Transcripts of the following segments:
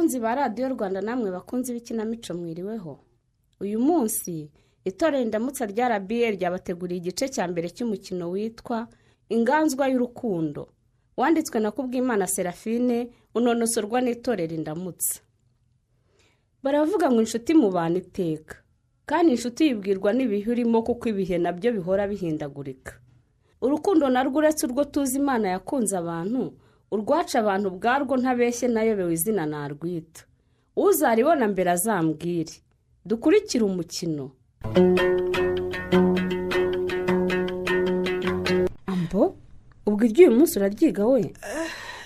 bakunzi ba Radio Rwanda namwe bakunzi b'ikinamico mwiriweho. Uyu munsi itorero Indamutsa rya RBA ryabateguriye igice cya mbere cy'umukino witwa Inganzwa y'urukundo, wanditswe na Kubwimana Serafine, unonosorwa n'itorero Indamutsa. Baravuga ngo inshuti mu bantu iteka, kandi inshuti yibwirwa n'ibihe urimo kuko ibihe nabyo bihora bihindagurika. Urukundo narwo uretse urwo tuzi Imana yakunze abantu, urwaca abantu bwarwo ntabeshye nayobewe izina narwita. Uzaribona mbere azambwire. Dukurikira umukino. Ambo, ubwo iryo uyu munsi uraryiga we?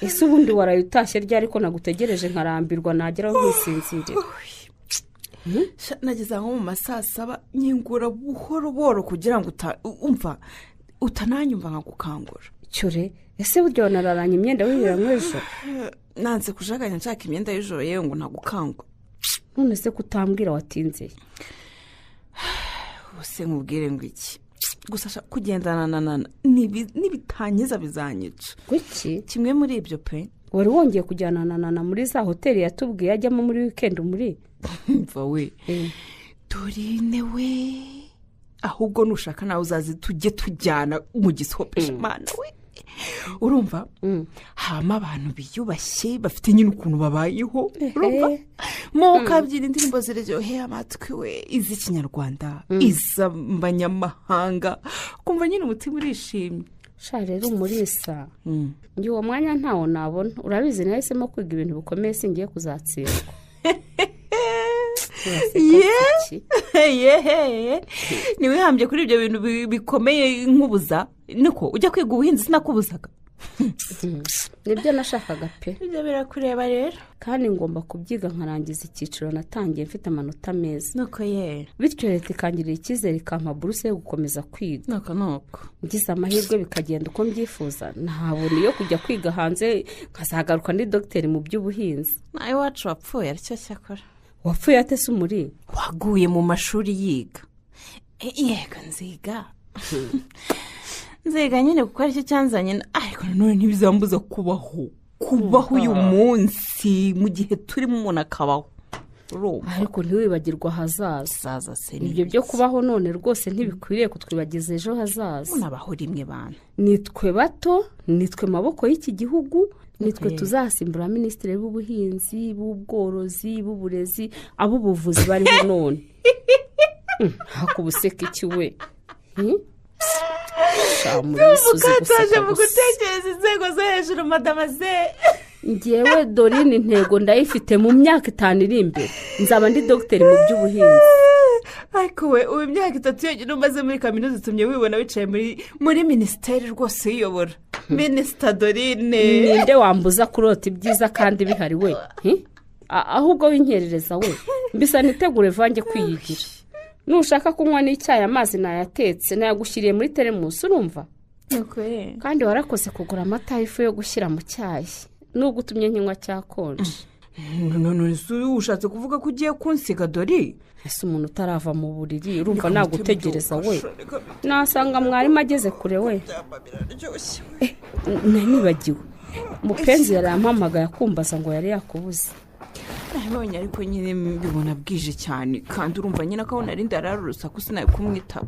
Ese ubundi waraye utashye ryari ko nagutegereje nkarambirwa nageraho nk'isinzirira? Nageze nko mu masaa 7 nyingura buhoro buhoro kugira ngo utananyumva nkagukangura. Cyore, ese buryo nararanye imyenda wihiramwe ejo? Nanze kujaganya nshaka imyenda y'ijoro yewe ngo ntagukangwa. None se kutambwira watinze? Ubuse nkubwire ngo iki? Gusa kugendana nibitangiza bizanyica. Kuki? Kimwe muri ibyo pe. Wari wongeye kujyana na muri za hoteli yatubwiye ajyamo muri weekend muri? Mva we. Dorine we. Ahubwo nushaka nawe uzazi tujye tujyana mu gisopesha Mana we. Urumva? Hama abantu biyubashye bafite nyine ukuntu babayeho. Urumva? Mu kabyira indirimbo ziryoheye amatwi we, izi Kinyarwanda, iz'abanyamahanga. Kumva nyine umutima urishimye. Sha rero umurisa. Ngiye uwo mwanya ntawo nabona. Urabizi nahisemo kwiga ibintu bikomeye singiye kuzatsindwa. Niwihambye kuri ibyo bintu bikomeye nk'ubuza niko ujya kwiga ubuhinzi sinakubuzaga. Nibyo nashakaga pe. Ibyo birakureba rero, kandi ngomba kubyiga nkarangiza icyiciro natangiye mfite amanota meza. Nuko bityo leta ikangirira icyizere ikampa buruse yo gukomeza kwiga. Nuko ngize amahirwe bikagenda uko mbyifuza, ntabona iyo kujya kwiga hanze nkazagaruka ndi dogiteri mu by'ubuhinzi. Nawe wacu wapfuye aricyo cyakora. Wapfuye ate se umuri? Waguye mu mashuri yiga. Yego nziga. Nziga nyine kuko aricyo cyanzanye, ariko none ntibizambuza kubaho uyu munsi mu gihe turimo umuntu akabaho. Ariko ntiwibagirwa hazaza. Ibyo byo kubaho none rwose ntibikwiriye kutwibagiza ejo hazaza. Unabaho rimwe bana. Nitwe bato, nitwe maboko y'iki gihugu, nitwe tuzasimbura minisitiri w'ubuhinzi, b'ubworozi, b'uburezi, ab'ubuvuzi bariho none. Hakubuseka iki we? Mukataje mu gutekereza inzego zo hejuru madamaze. Ngewe Dorine intego ndayifite mu myaka 5 iri imbere. Nzaba ndi dogiteri mu by'ubuhinzi. Ariko we ubu imyaka 3 yonyine umaze muri kaminuza itumye wibona wicaye muri ministeri rwose yiyobora. Minister Dorine. Ninde wambuza kurota ibyiza kandi bihari we? Ahubwo winkerereza we. Mbisa nitegure vange kwiyigira. Nushaka kunywa n'icyayi amazi nayatetse nayagushyiriye muri teremusi urumva? Nuko kandi warakoze kugura amata y'ifu yo gushyira mu cyayi. Nugutumye nkinywa cyakonje. None ushatse kuvuga ko ugiye kunsiga Dori? Ese umuntu utarava mu buriri urumva nagutegereza we? Nasanga mwarimu ageze kure we. Nibagiwe. Mupenzi yarampamagaye akumbaza ngo yari yakubuze. Nabonye ariko nyine mbibona bwije cyane, kandi urumva nyine ko nari ndararurusa ko sinaye kumwitaba.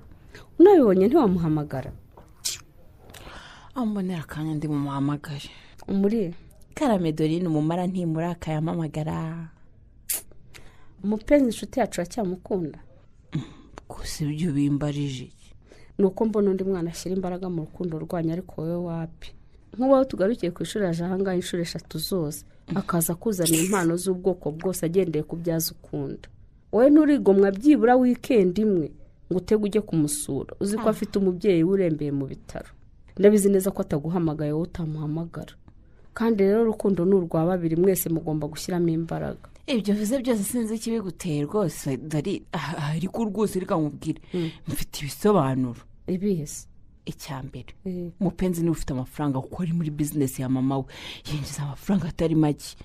Unabibonye ntiwamuhamagara? Ambonera kanya ndi mumuhamagare. Umuri Karame Dorine umumara ntimuraka yamamagara. Umupenzi inshuti yacu acyamukunda. Gusa ibyo bimbarije. Nuko mbona undi mwana ashyira imbaraga mu rukundo rwanya ariko wowe wapi? Nk'ubaho tugarukiye ku ishuri ajahanga inshuro 3 zose. Akaza kuzana impano z'ubwoko bwose agendeye ku byaza ukunda. Wowe nturigomwa byibura weekend imwe ngo utege ujye kumusura. Uzi ko afite umubyeyi urembeye mu bitaro. Ndabizi neza ko ataguhamagaye wowe utamuhamagara. Kandi rero urukundo n'urwa babiri mwese mugomba gushyiramo imbaraga. Ibyo vize byose sinzi ikibiguteye rwose Dori, ariko rwose reka nkubwire. Mfite ibisobanuro. Ibihese. Icyambere. Mupenzi ni ufite amafaranga kuko ari muri business ya mama we. Yinjiza amafaranga atari make.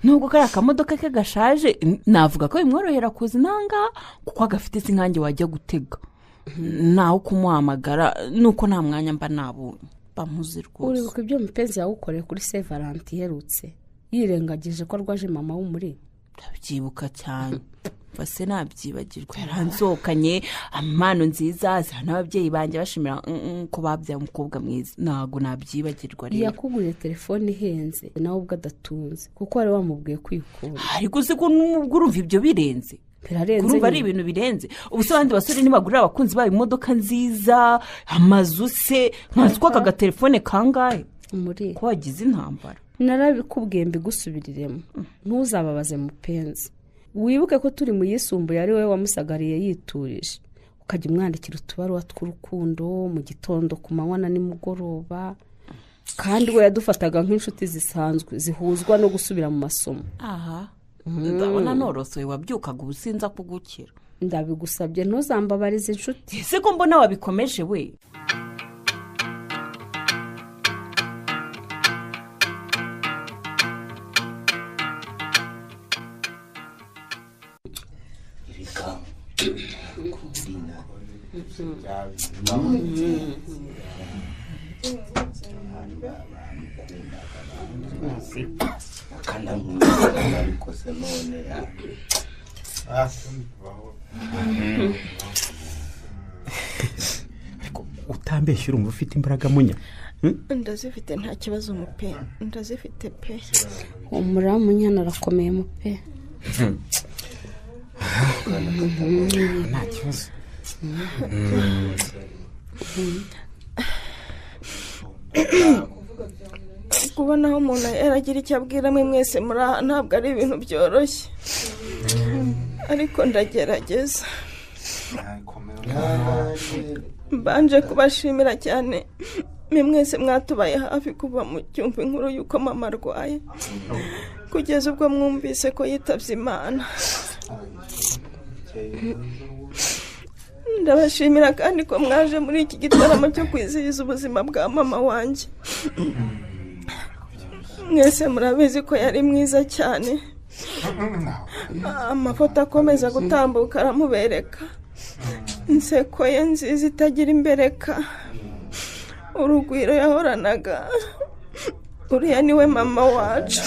Nubwo kari akamodoka ke gashaje, navuga ko bimworohera kuzinanga kuko agafite sinkange wajya gutega. Naho kumuhamagara nuko nta mwanya mba nabonye. Bamuzi rwose. Uribuka ibyo mupenzi yawukoreye kuri Saint Valentin herutse? Yirengagije ko rwaje mama w'umuri. ndabyibuka cyane base nabyibagirwa yaranzokanye amano nziza azana n'ababyeyi banjye bashimira ko babyaye umukobwa mwiza ntago nabyibagirwa rero yakuguriye telefone ihenze nawe ubwo adatunze kuko wari wamubwiye kwikunda ariko se ko n'ubwo urumva ibyo birenze urumva ari ibintu birenze ubu se abandi basore ntibagurira abakunzi babo imodoka nziza amazu se nkazi ko aka gatelefone kangahe ko wagize intambara narabikubwiye mbigusubiriremo ntuzababaze mupenzi wibuke ko turi mu yisumbuye ari wowe wamusagariye yiturije ukajya umwandikira utubaruwa tw'urukundo mu gitondo ku manywa na nimugoroba kandi we yadufataga nk'inshuti zisanzwe zihuzwa no gusubira mu masomo aha ndabona norosoye wabyukaga ubusinza kugukira ndabigusabye ntuzambabarize inshuti ese ko mbona wabikomeje we utambeshye urumva ufite imbaraga munya ndazifite nta kibazo mupe ndazifite pe umura munyana arakomeye mupe nta kibazo kubona aho umuntu yaragira icyo abwira mwese muri aha ntabwo ari ibintu byoroshye ariko ndagerageza mbanje kubashimira cyane mwese mwatubaye hafi kuva mu cyumba inkuru y'uko mama arwaye kugeza ubwo mwumvise ko yitabye Imana ndabashimira kandi ko mwaje muri iki gitaramo cyo kwizihiza ubuzima bwa mama wanjye mwese murabizi ko yari mwiza cyane amafoto akomeza gutambuka aramubereka inseko ye nziza itagira imbereka urugwiro yahoranaga uriya niwe mama wacu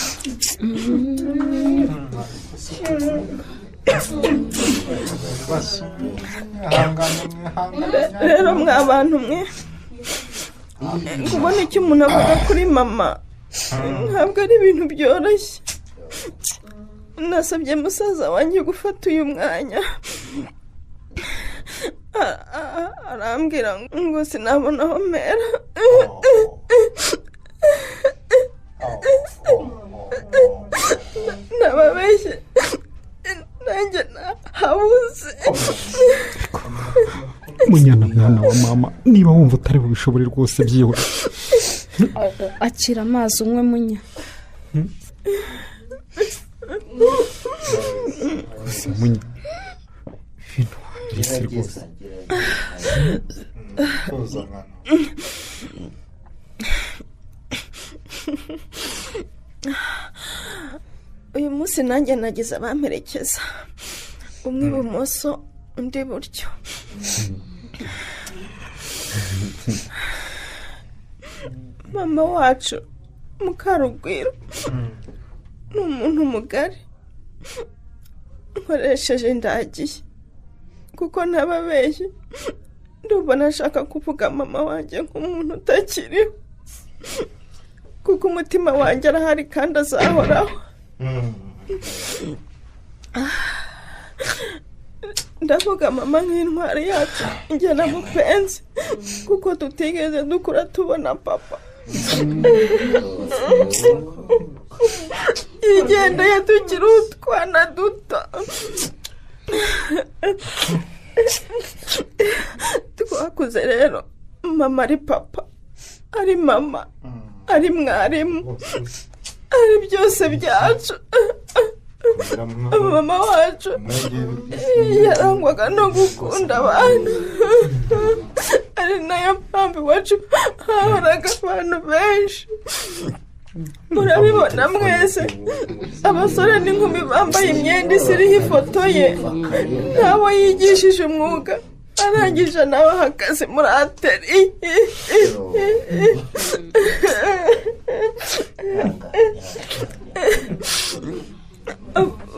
rero mwa bantu mwe kubona icyo umuntu avuga kuri mama ntabwo ari ibintu byoroshye nasabye musaza wanjye gufata uyu mwanya arambwira ngo sinabona aho mera nababeshye nanjye nahabuze munyana mwana wa mama niba wumva utari bubishobore rwose byihuse akira amazi umwe munya gusa munya ibintu wabiretse rwose uyu munsi nanjye nagize abamperekeza umwe ibumoso undi iburyo mama wacu Mukarugwiro ni umuntu mugari nkoresheje ndagiye kuko ntababeshye ndumva nashaka kuvuga mama wanjye nk'umuntu utakiriho kuko umutima wanjye arahari kandi azahoraho ndavuga mama nk'intwari yacu njye na mupenzi kuko tutigeze dukura tubona papa yigendeye tukiri utwana duto twakuze rero mama ari papa ari mama ari mwarimu ari byose byacu mama wacu yarangwaga no gukunda abantu ari nayo mpamvu iwacu hahoraga abantu benshi murabibona mwese abasore n'inkumi bambaye imyenda isiriho ifoto ye ntawe yigishije umwuga arangije nawe ahagaze muri ateri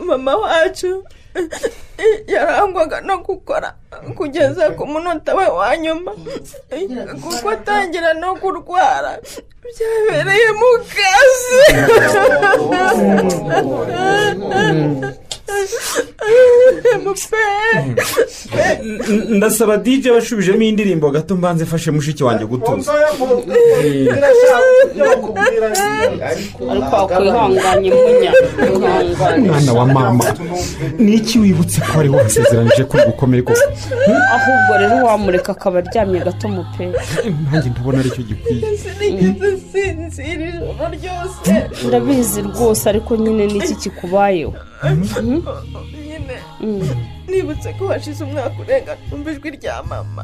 mama mama wacu yarangwaga no gukora kugeza ku munota we wa nyuma kuko atangira no kurwara byabereye mu kazi. ndasaba DJ bashubijemo indirimbo gato mbanze fashe mushiki wanjye gutuza. ariko akwihanganye munya mwana wa mama niki wibutse ko ari wasezeranije ko gukomereka ahubwo rero wamureka akaba aryamye gato mupe. nanjye ndabona aricyo gikwiye. sinzira ijoro ryose. ndabizi rwose ariko nyine niki kikubayeho. nyine nibutse ko hashize umwaka urenga numva ijwi rya mama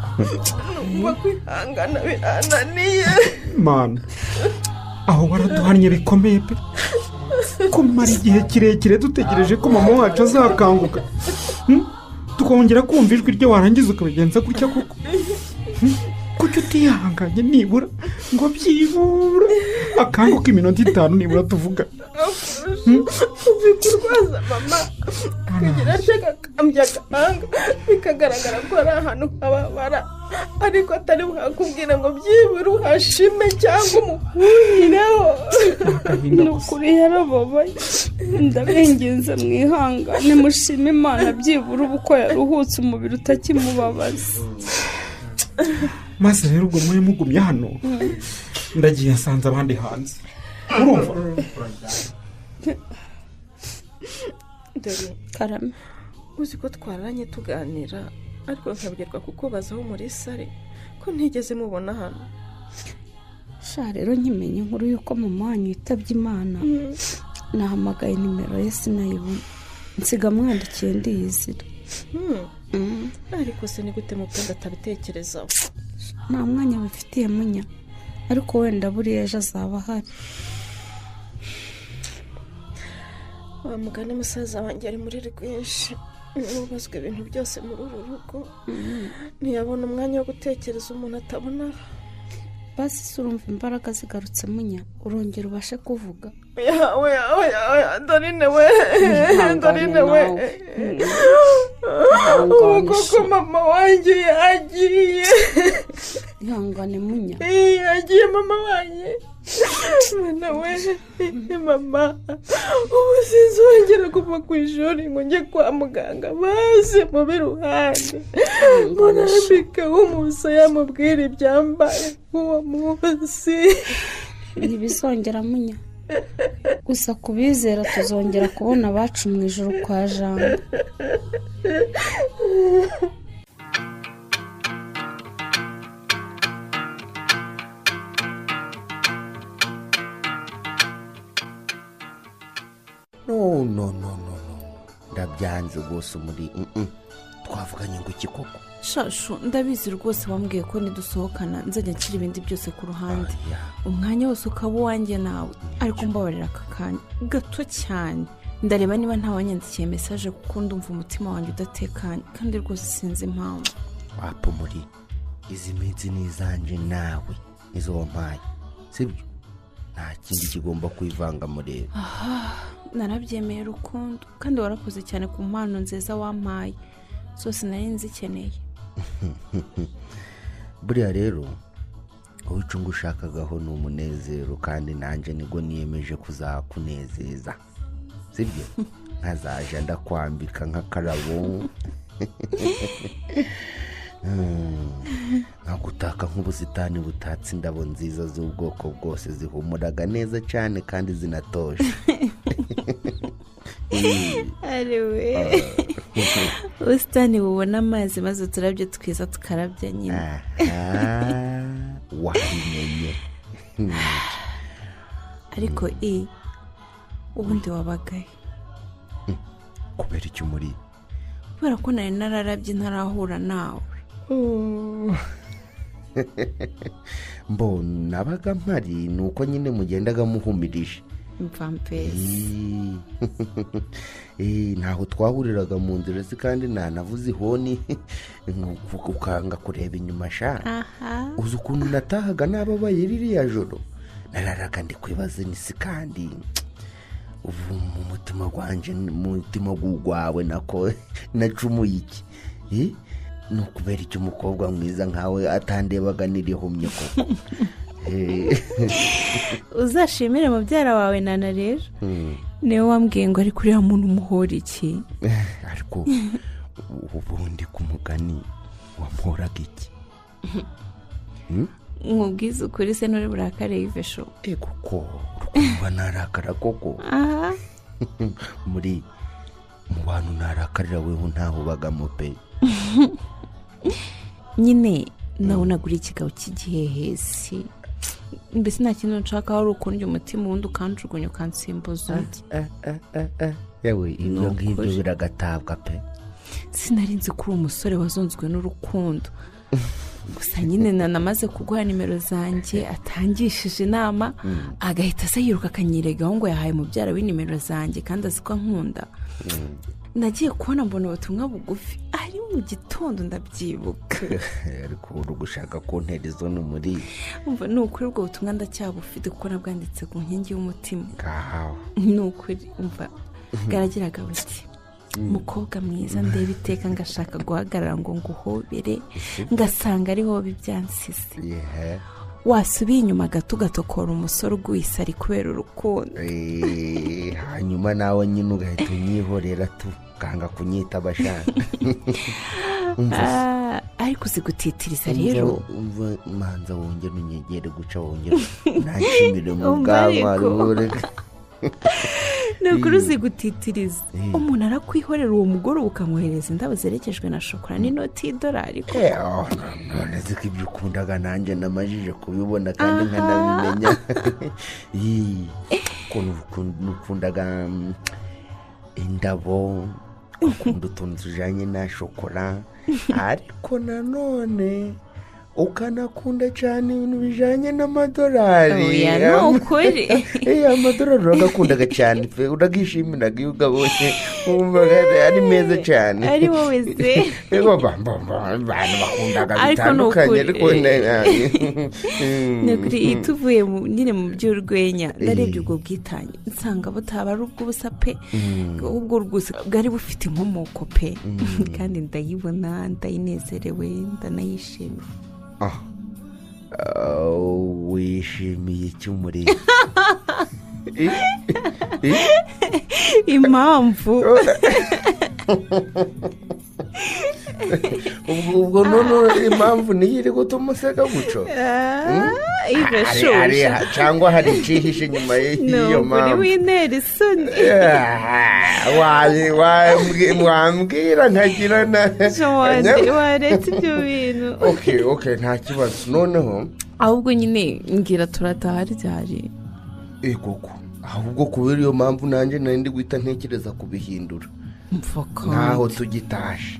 numva kwihangana birananiye. mana aho waraduhannye bikomeye pe, kumara igihe kirekire dutegereje ko mama wacu azakanguka tukongera kumva ijwi rye warangiza ukabigenza gutya koko. kuki utihanganye nibura ngo byibura akanguka iminota 5 nibura tuvuga. kurwaza mama kugira ashaka akambya agahanga bikagaragara ko ari ahantu hababara ariko atari bukakubwira ngo byibura uhashime cyangwa umuhurireho. ni ukuri yarababaye. ndabinginze mwihangane mushime Imana byibura ubu ko yaruhutse umubiri utakimubabaza. maze rero ubwo muri mugumye hano ndagiye nsanze abandi hanze urumva. dore karame uzi ko twaranye tuganira ariko nkabwirwa kukubazaho muri sare ko ntigeze mubona hano. sha rero nkimenye inkuru y'uko mama wanyu yitabye Imana nahamagaye nimero ye sinayibona nsiga mwandikiye ndiyizira. ariko se ni gute mupenda atabitekerezaho? nta mwanya bifitiye munya ariko wenda buriya ejo azaba ahari. wa mugani musaza wanjye ari muri rwinshi nubazwe ibintu byose muri uru rugo ntiyabona umwanya wo gutekereza umuntu atabona. basi se urumva imbaraga zigarutse munya urongera ubashe kuvuga. yawe Dorine we Dorine we koko mama wanjye yagiye. ihangane munya. yagiye mama wanjye. mwana we mama ubu sinzongera kuva ku ishuri ngo njye kwa muganga maze mube iruhande ngo nambike w'umusaya mubwire ibyambaye uwo munsi. ntibizongera munya gusa kubizera tuzongera kubona abacu mu ijoro kwa Jambo. no ndabyanze rwose muri twavuganye ngo iki koko. shashu ndabizi rwose wambwiye ko nidusohokana nzajya nshyira ibindi byose ku ruhande umwanya wose ukaba uwanjye nawe ariko mbabarira aka kanya gato cyane ndareba niba ntawanyandikiye mesaje kuko ndumva umutima wanjye udatekanye kandi rwose sinzi impamvu. wapo muri izi minsi n'izanje nawe nizo wampaye sibyo nta kindi kigomba kwivanga muri. narabyemeye rukundo kandi warakoze cyane ku mpano nziza wampaye zose nari nzikeneye. buriya rero wowe icyo ngushakagaho ni umunezero kandi nanjye nibwo niyemeje kuzakunezeza sibyo nkazaje ndakwambika nk'akarabo nkagutaka nk'ubusitani butatse indabo nziza z'ubwoko bwose zihumuraga neza cyane kandi zinatoje. ariwe ubusitani bubona amazi maze uturabyo twiza tukarabya nyine. wabimenye. ariko ubundi wabagaye kubera icyo muri kubera ko nari nararabye ntarahura nawe. mbona nabaga mpari ni uko nyine mugendaga muhumirije. mvampezi ntaho twahuriraga mu nzira se kandi ntanavuze ihoni ukanga kureba inyuma sha. uzi ukuntu natahaga nababaye ririya joro nararaga ndi kwibaza nisi kandi ubu mu mutima mutima wanjye mutima wawe nako nacumuye iki ni ukubera icyo umukobwa mwiza nkawe atandebaga n'irihumye koko. uzashimire mubyara wawe nana rero niwe wambwiye ngo ari kuriya muntu umuhora iki. ariko ubundi ku mugani wamuhoraga iki? nkubwize ukuri se nuri burakare y'ivesho. kuko urukumva narakara koko. muri mu bantu narakarira weho ntaho ubagamo pe. nyine nabonaga uri ikigabo cy'igihehesi mbese nta kintu nshaka wari ukundya umutima wundi ukanjugunya ukansimbuza undi. yewe ibyo ngibyo biragatabwa pe. sinari nzi ko uri umusore wazunzwe n'urukundo gusa nyine nanamaze kuguha nimero zanjye atangishije inama agahita asa yiruka akanyiregaho ngo yahaye mubyara w'inimero zanjye kandi azi ko nkunda. nagiye kubona mbona ubutumwa bugufi ari mu gitondo ndabyibuka. ariko uri gushaka kuntera izo muri umva ni ukuri ubwo butumwa ndacyabufite kuko nabwanditse ku nkingi y'umutima. ngaho ni ukuri umva bwaragiraga buti umukobwa mwiza ndeba iteka ngashaka guhagarara ngo nguhobere ngasanga ari wowe byansize. wasubiye inyuma gato ugatokora umusore uguhise ari kubera urukundo. hanyuma nawe nyine ugahita unyihorera tukanga kunyita abashaka. ariko uzi gutitiriza rero. umva manza wongere unyegere guca wongere ntakimire mu bwanwa. ni ukuri uzi gutitiriza umuntu arakwihorera uwo mugoroba ukamwohereza indabo zerekejwe na shokora n'inoti y'idolari. none ziko ibyo ukundaga nanjye namajije kubibona kandi nkanabimenya. ukuntu ukundaga indabo ukunda utuntu tujyanye na shokora ariko nanone ukanakunda cyane ibintu bijyanye n'amadolari. oya ni ukuri. amadolari uragakundaga cyane pe uragishimiraga iyo ugabonye wumva ari meza cyane. ari wowe se. abantu bakundaga bitandukanye ariko ni ukuri iyo tuvuye nyine mu by'urwenya ndarebye ubwo bwitange nsanga butaba ari ubw'ubusa pe ubwo rwose bwari bufite inkomoko pe kandi ndayibona ndayinezerewe ndanayishimiye. wishimiye iki muri impamvu ubwo none impamvu niyo iri gutuma useka guco cyangwa hari icyihishe inyuma y'iyo mpamvu. ni w'intera isoni. wambwira nkagira waretse ibyo bintu. okay nta kibazo noneho ahubwo nyine mbwira turataha ryari. koko ahubwo kubera iyo mpamvu nanjye nari ndi guhita ntekereza kubihindura nkaho tugitashe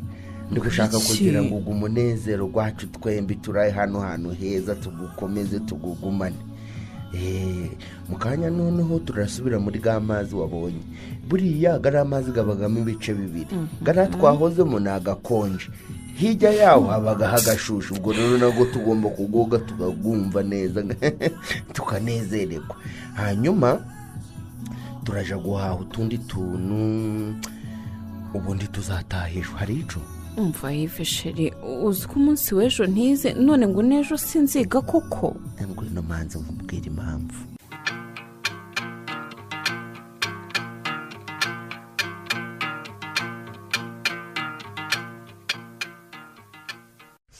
ndi gushaka kugira ngo umunezero wacu twembi turaye hano hantu heza tugukomeze tugugumane. mu kanya noneho turasubira muri ga mazi wabonye buriya gariya amazi gabagamo ibice bibiri gariya twahozemo ni agakonje hirya yaho habaga hagashushu. ubwo rero nabwo tugomba kugoga tukagumva neza tukanezererwa hanyuma turaja guhaha utundi tuntu ubundi tuzatahishwa. hari ico umva yifesheri uzi ko umunsi w'ejo ntize none ngo n'ejo sinziga koko. ngwino manza nkubwira impamvu.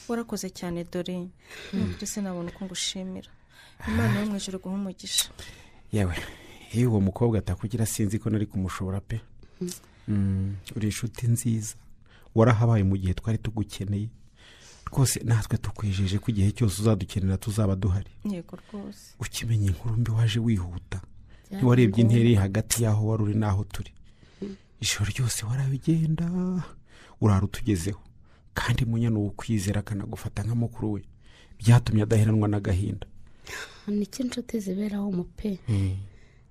warakoze cyane dore nubwo sinabona uko ngushimira. imana yo mu ijuru guha umugisha. yewe iyo uwo mukobwa atakugira sinzi ko nari kumushobora pe. uri inshuti nziza warahabaye mu gihe twari tugukeneye rwose natwe tukwijeje ko igihe cyose uzadukenera tuzaba duhari. yego rwose. ukimenya inkuru mbi waje wihuta ntiwarebye intera iri hagati y'aho wari uri n'aho turi. ijoro ryose warabigenda urara utugezeho kandi munyana ukwizera akanagufata nk'amakuru we byatumye adaheranwa n'agahinda. niki inshuti ziberaho umupe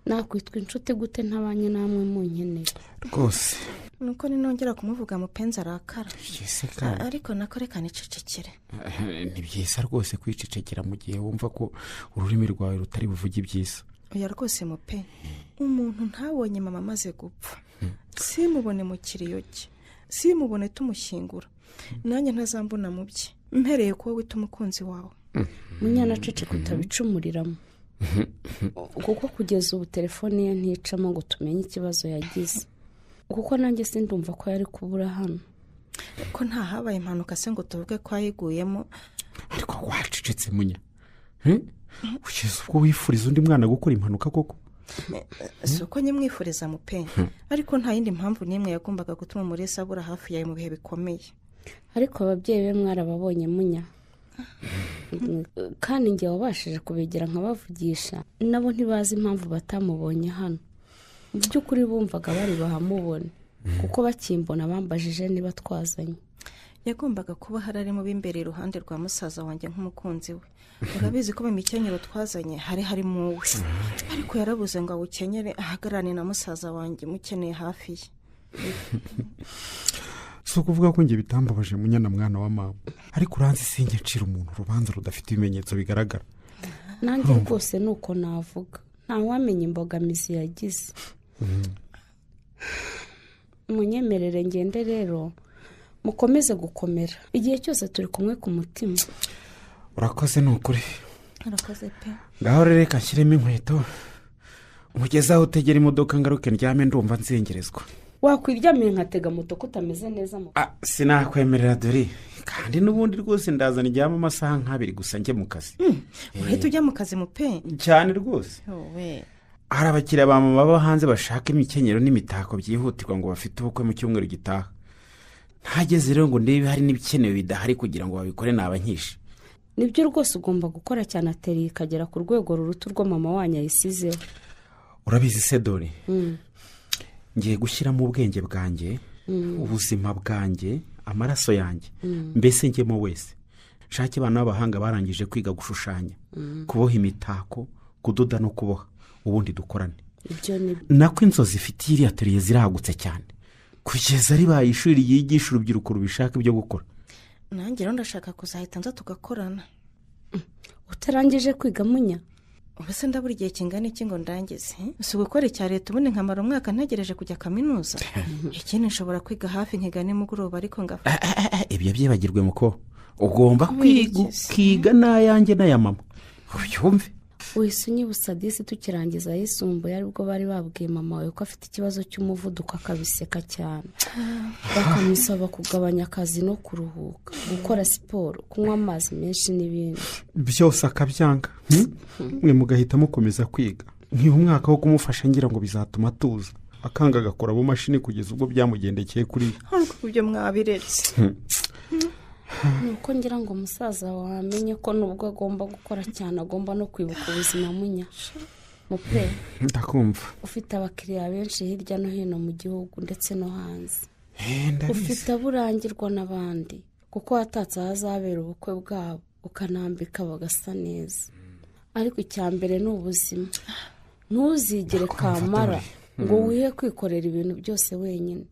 nakwitwa inshuti gute ntabanye namwe mu nkenera rwose. nuko ninongera kumuvuga mupenzi arakara. kandi ariko nako reka nicecekere. ni byiza rwose kwicecekera mu gihe wumva ko ururimi rwawe rutari buvuge ibyiza. oya rwose mupe umuntu ntabonye mama amaze gupfa simubone mu kiriyo cye simubone tumushyingura nanjye ntazambona mu bye mpereye kuba wita umukunzi wawe. Munyana ceceka utabicumuriramo kuko kugeza ubu telefone ye nticamo ngo tumenye ikibazo yagize, kuko nanjye sindumva ko yari kubura hano. Ko nta habaye impanuka se ngo tuvuge ko yayiguyemo. Ariko wacecetse Munya, kugeza ubwo wifuriza undi mwana gukora impanuka koko? Si uko nyimwifuriza mupe, ariko nta yindi mpamvu n'imwe yagombaga gutuma Umulisa abura hafi yawe mu bihe bikomeye. Ariko ababyeyi be mwarababonye Munya, kandi njye wabashije kubegera nkabavugisha, nabo ntibazi impamvu batamubonye hano. Mu by'ukuri bumvaga bari bahamubone, kuko bakimbona bambajije niba twazanye. Yagombaga kuba harimo b'imbere iruhande rwa musaza wanjye nk'umukunzi we. Urabizi ko mu mikenyero twazanye harimo we, ariko yarabuze ngo awukenyere ahagararane na musaza wanjye mukeneye hafi ye. Si ukuvuga ko njye bitambabaje Munyana mwana wa mama, ariko uranzi sinjye ncira umuntu urubanza rudafite ibimenyetso bigaragara. Nanjye rwose nuko navuga, ntawamenya imbogamizi yagize. Munyemerere ngende rero, mukomeze gukomera, igihe cyose turi kumwe ku mutima. Urakoze nukuri. Urakoze pe. Ngaho reka nshyiremo inkweto, mugeze aho utegera imodoka ngaruke ndyame ndumva nzengerezwa. Wakwiryamiye nkatega moto ko utameze neza mu. Sinakwemerera dore, kandi n'ubundi rwose ndazana iryama amasaha nk'abiri gusa njye mu kazi. Uhita ujya mu kazi mupe? Cyane rwose. Wowe. Hari abakiriya ba mama baba hanze bashaka imikenyero n'imitako byihutirwa ngo bafite ubukwe mu cyumweru gitaha. Ntageze rero ngo ndebe hari n'ibikenewe bidahari kugira ngo babikore nabankishe. Nibyo rwose ugomba gukora cyane ateri ikagera ku rwego ruruta urwo mama wanyu yisizeho. Urabizi se dore, ngiye gushyiramo ubwenge bwanjye, ubuzima bwanjye, amaraso yanjye, mbese njyemo wese. Nshake abana b'abahanga barangije kwiga gushushanya, kuboha imitako, kudoda no kuboha, ubundi dukorane. Ibyo ni nako inzozi ifitiye iriya atelier ziragutse cyane, kugeza ribaye ishuri yigisha urubyiruko rubishaka ibyo gukora. Nanjye rero ndashaka kuzahita nza tugakorana. Utarangije kwiga Munya? Ubuse ndabura igihe kingana iki ngo ndangize? Si gukora icya leta ubundi nkamara umwaka ntegereje kujya kaminuza. Ikindi nshobora kwiga hafi nkiga nimugoroba ariko ngafa. Ibyo byibagirwe muko, ugomba kwiga n'ayanjye n'aya mama. Ubyumve? Wisunye ubusadisi tukirangiza yisumbuye aribwo bari babwiye mama wawe ko afite ikibazo cy'umuvuduko akabiseka cyane. Bakamusaba kugabanya akazi no kuruhuka, gukora siporo, kunywa amazi menshi n'ibindi. Byose akabyanga. Mwe mugahita mukomeza kwiga. Nk'iyo umwaka wo kumufasha ngira ngo bizatuma atuza. Akanga agakora mu mashini kugeza ubwo byamugendekeye kuri. Ariko ibyo mwabiretse. Nuko ngira ngo umusaza wamenye ko nubwo agomba gukora cyane agomba no kwibuka ubuzima Munya. Mupe, ndakumva. Ufite abakiriya benshi hirya no hino mu gihugu ndetse no hanze. Ufite aburangirwa n'abandi, kuko watatse ahazabera ubukwe bwabo ukanambika bagasa neza. Ariko icyambere ni ubuzima. Ntuzigere kamara ngo wihe kwikorera ibintu byose wenyine.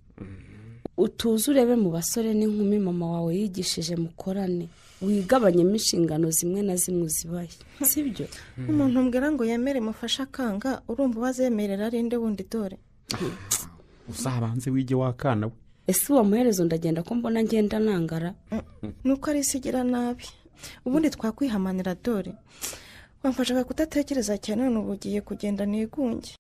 Utuze urebe mu basore n'inkumi mama wawe yigishije mukorane, wigabanyemo inshingano zimwe na zimwe uzibaye, sibyo? Umuntu mbwira ngo yemere mufasha akanga, urumva wazemerera arinde wundi dore. Uzabanze wige wakana we. Ese uwo muherezo ndagenda ko mbona ngenda nangara? Nuko ari sigira nabi. Ubundi twakwihamanira dore. Wamfashaga kutatekereza cyane none ubu ugiye kugenda nigunge.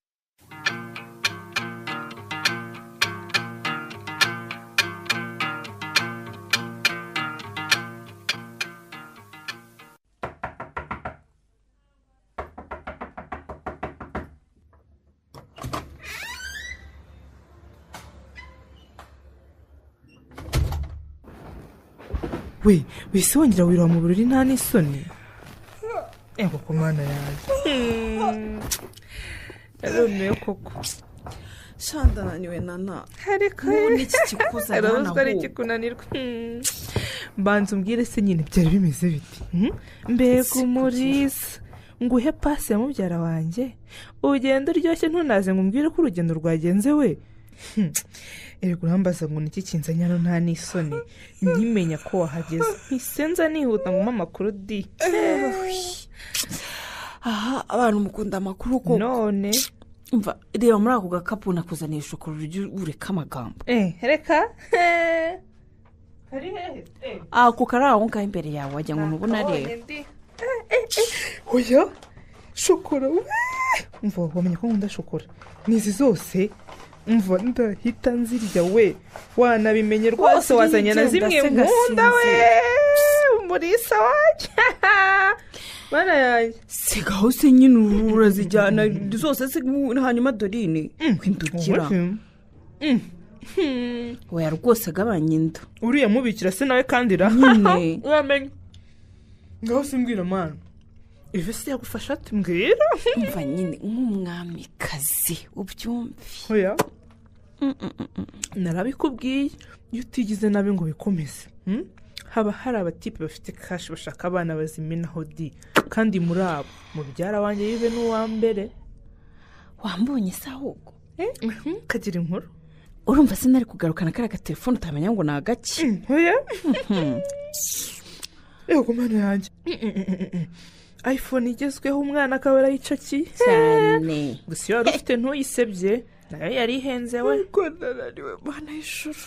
We wese wongera wirwa mu buriri nta n'isoni. Ego ku mana yaje. Yarumeye koko. Shandananiwe nana. Hareka n'iki kikuzana hano. Ari ikikunanirwa. Mbanza umbwire se nyine byari bimeze biti. Mbega Umulisa, nguhe pasi ya mubyara wanjye. Ugenda uryoshye ntunaze ngo umbwire ko urugendo rwagenze we. Ego urambaza ngo niki kinzanya no nta n'isoni. Nkimenya ko wahageze. Ntisenza nihuta ngo mama makuru di. aha abantu mukunda amakuru koko none umva reba muri ako gakapu nakuzaniye shokora ureka amagambo reka kari hehe ako kari aho ngaho imbere yawe wagira ngo ntubona rero oya shokora umva wamenye ko nkunda shokora n'izi zose umva ndahita nzirya we wanabimenye rwose wazanye na zimwe nkunda we umurisa wanjye bana yanjye sigaho se nyine urazijyana zose hanyuma dorine kwindukira oya rwose agabanya inda uriya mubikira se nawe kandi nyine uramenye ngaho simbwira mana ivi se yagufasha ati mbwira umva nyine nk'umwamikazi ubyumve oya narabikubwiye iyo utigize nabi ngo bikomeze haba hari abatipe bafite kashi bashaka abana bazimenaho di kandi muri abo mubyara wanjye yive n'uwa mbere wambonye se ahubwo kagira inkuru urumva sinari kugarukana kariya gatelefone utamenya ngo ni agaki oya yego mana yanjye iphone igezweho umwana akaba arayicakiye cyane gusa iyo wari ufite ntuyisebye nayo yari ihenze we ariko nananiwe mana y'ijuru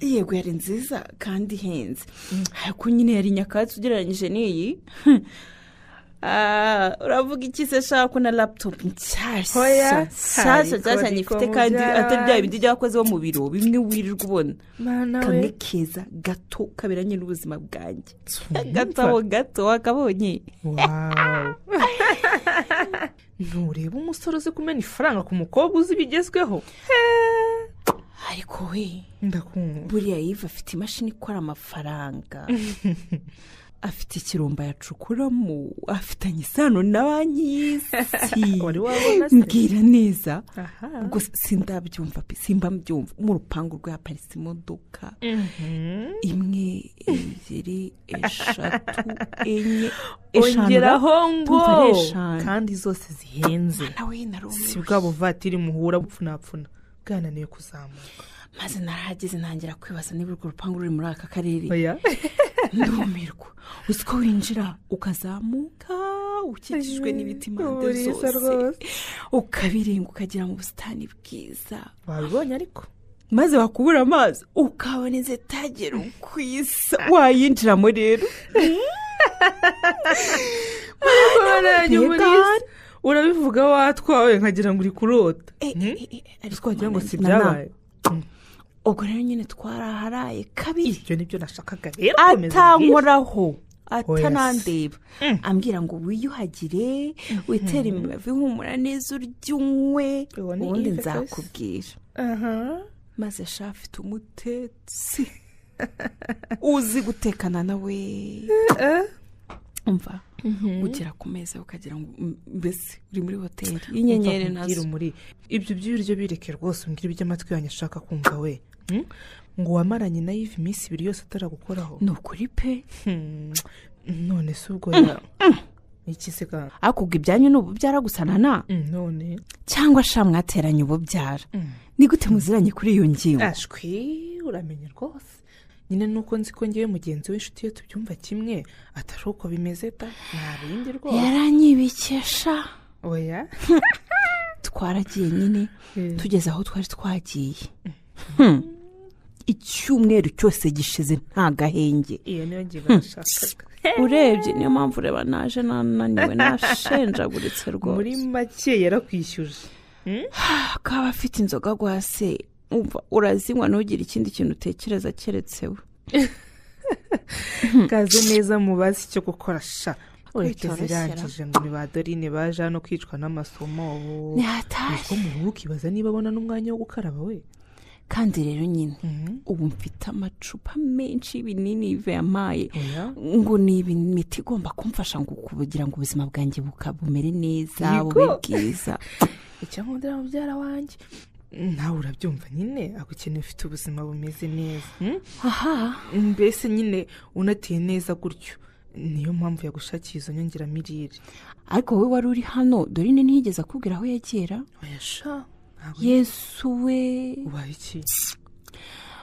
yego yari nziza kandi ihenze ariko nyine yari nyakatsi ugereranyije n'iyi uravuga iki se shaka na laptop nshyashya nshyashya nyifite kandi atari bya bindi byakozeho mu biro bimwe wirirwa ubona kamwe keza gato kaberanye n'ubuzima bwanjye gato wakabonye ntureba umusore uzi kumena ifaranga ku mukobwa uzi ibigezweho ariko we ndakumva buriya yiva afite imashini ikora amafaranga afite ikiromba yacukuramo afitanye isano na banki y'isi mbwira neza ubwo sindabyumva pe simba mbyumva mu rupangu rwe haparitse imodoka imwe ebyiri eshatu enye ongeraho ngo kandi zose zihenze si bwa buvatiri muhura bupfunapfuna bwananiye kuzamuka maze narahageze ntangira kwibaza niba urwo rupangu ruri muri aka karere ndumirwa uzi ko winjira ukazamuka ukikijwe n'ibiti impande zose ukabirenga ukagera mu busitani bwiza wabibonye ariko maze wakubura amazi ukabona izitagera ukwisa wayinjiramo rero urabivuga watwawe nkagira ngo uri kurota twagira ngo si byabaye ubwo rero nyine twaraharaye kabiri ibyo nibyo nashakaga rero atankoraho atanandeba ambwira ngo wiyuhagire witere imibavu ihumura neza urye unywe ubundi nzakubwira maze shafite umutetsi uzi gutekana nawe umva ugera ku meza ukagira ngo mbese uri muri hoteli y'inyenyeri nazo ibyo by'ibiryo bireke rwose umbwira iby'amatwi yanjye ashaka kumva we ngo wamaranye na yive iminsi 2 yose ataragukoraho ni ukuri pe none se ubwo iki se kandi akubwa ibyanyu n'ububyara gusanana none cyangwa sha mwateranye ububyara ni gute muziranye kuri iyo ngingo ashwi uramenye rwose nyine nuko nzi ko ngiye mugenzi w'inshuti ye tubyumva kimwe atari uko bimeze da ntabindi rwose yaranyibikesha oya twaragiye nyine tugeze aho twari twagiye icyumweru cyose gishize nta gahenge iyo niyo ngingo nashakaga urebye niyo mpamvu ureba naje nananiwe nashenjaguritse rwose muri make yarakwishyuje kaba afite inzoga rwase umva urazinywa ntugire ikindi kintu utekereza keretse we kaze neza mubazi icyo gukora sha ureke zirangije ngo ni ba Dorine baje hano kwicwa n'amasomo niko mu ukibaza niba abona n'umwanya wo gukaraba we kandi rero nyine ubu mfite amacupa menshi y'ibinini yive yamaye ngo ni imiti igomba kumfasha ngo kugira ngo ubuzima bwanjye bumere neza bube bwiza icyo nkundira mubyara wanjye nawe urabyumva nyine agukeneye ufite ubuzima bumeze neza mbese nyine unateye neza gutyo niyo mpamvu yagushakiye izo nyongeramirire ariko wowe wari uri hano Dorine ntiyigeze akubwira aho yagera oyasha yesu we ubaye iki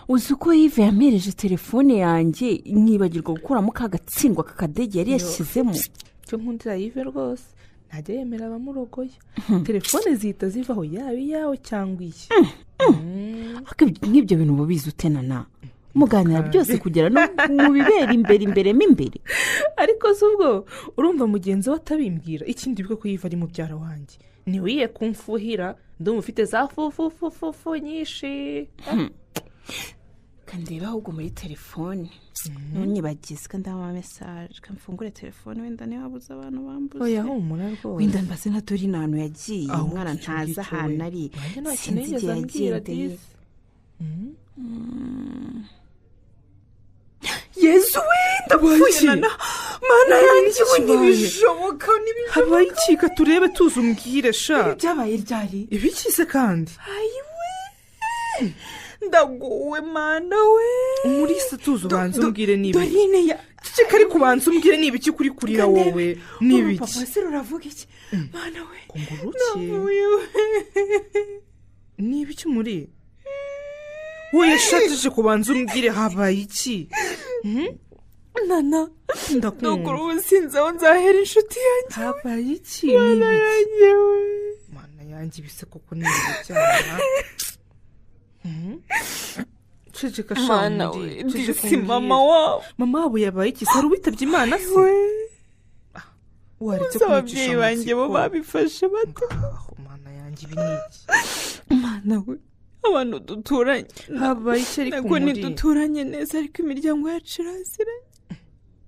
uzi uko yive yamereje telefone yanjye nkibagirwa gukuramo ka gatsindwa kakadege yari yashyizemo cyo nkundira yive rwose ntajya yemera abamurogoye telefone zihita zivaho yaba iyawe cyangwa iye nk'ibyo bintu uba ubizi utenana muganira byose kugera no mu bibera imbere mo imbere. ariko si ubwo urumva mugenzi we atabimbwira ikindi bwo kuyiva ari mubyara wanjye ntiwiye kumfuhira ndumva ufite za fufufufufu nyinshi. kandi reba ahubwo muri telefone ntunyibagize kandi ama mesaje kamfungure telefone wenda niba wabuze abantu bambuze. oya humura rwose wenda mbaze nka dore n'ahantu yagiye umwana ntazi ahantu ari sinzi igihe yagendeye. yezu wenda pfuye mana yanjye we ntibishoboka habaye ikika turebe tuzi umbwire sha byabaye ryari ibikize kandi ayiwe ndaguwe mana we muri se tuzi ubanza umbwire niba dorine ya ceceka ariko ubanza umbwire niba iki kuri kurira wowe niba iki papa se uravuga iki mana we kunguruke niba iki muri we yashatije kubanza umbwire habaye iki nana ndakumva ubu sinzi aho nzahera inshuti yanjye habaye iki niba iki mana yanjye ibise koko niba cyane ceceka mana we ndisi mama wabo mama wabo yabaye iki sari ubitabye imana se waretse kubicisha ababyeyi banjye bo babifashe bato mana yanjye ibi ni iki mana we abantu duturanye habaye iki ariko ntabwo ntiduturanye neza ariko imiryango yacu iraziranye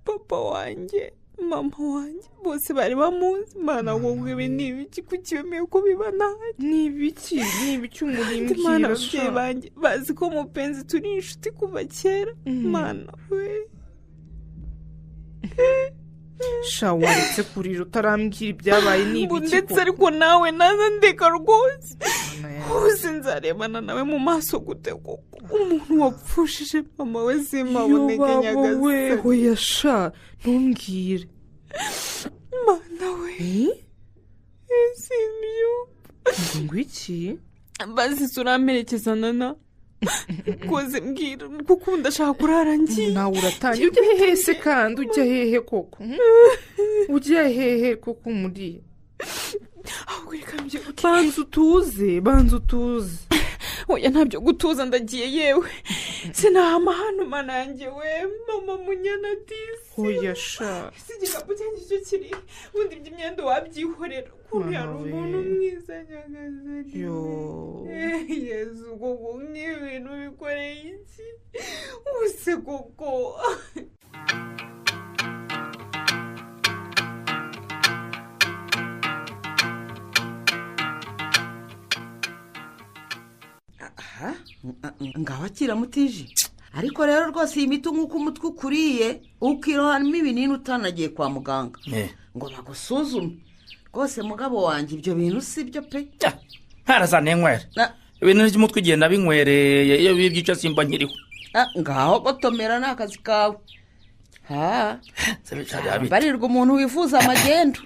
papa wanjye mama wanjye bose bari bamuzi mana wowe ibi ni ibiki kuki wemeye ko biba nabi ni ibiki umurimbwira mana ababyeyi banjye bazi ko mupenzi turi inshuti kuva kera mana we sha waretse kurira utarambwira ibyabaye ni ibiki ndetse ariko nawe naza ndeka rwose uzi nzarebana nawe mu maso gute koko umuntu wapfushije mama we simaboneke nyagasani oya sha ntumbwire mana we simbyumva ngo iki bazi uramperekeza nana koze mbwira kuko ubu ndashaka kurara ngiye nawe uratangiye ujya hehe se kandi ujya hehe koko ujya hehe koko muri ahubwo reka mbyuke banza utuze oya ntabyo gutuza ndagiye yewe sinahama hano mana yanjye we mama munyana disi oya sha si igikapu cyanjye cyo kiri ubundi by'imyenda wabyihorera ukuntu yari umuntu mwiza nyagasani yezu koko nk'ibintu bikoreye iki ubuse koko ngaho akira mutije ariko rero rwose iyi miti nk'uko umutwe ukuriye ukirohanamo ibinini utanagiye kwa muganga ngo bagusuzume rwose mugabo wanjye ibyo bintu si byo pe ntarazane nywera ibintu by'umutwe igenda binywereye iyo bibyica simba nkiriho ngaho gotomera ni akazi kawe barirwa umuntu wifuza amagendo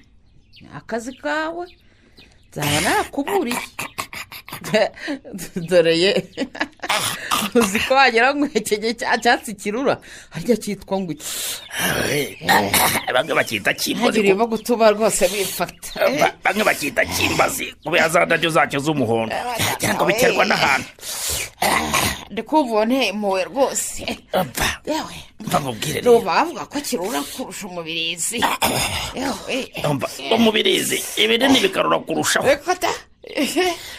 ni akazi kawe nzaba nakuburiye dore ye uzi ko wagira ngo ikege cya cyatsi kirura harya cyitwa ngo iki bamwe bacyita kimbazi ntagire gutuba rwose bifata bamwe bacyita kimbazi kubera za ndabyo zacyo z'umuhondo cyangwa biterwa n'ahantu ndi kumva unemuwe rwose yewe mbamubwire rero bavuga ko kirura kurusha umubirizi umubirizi ibinini bikarura kurushaho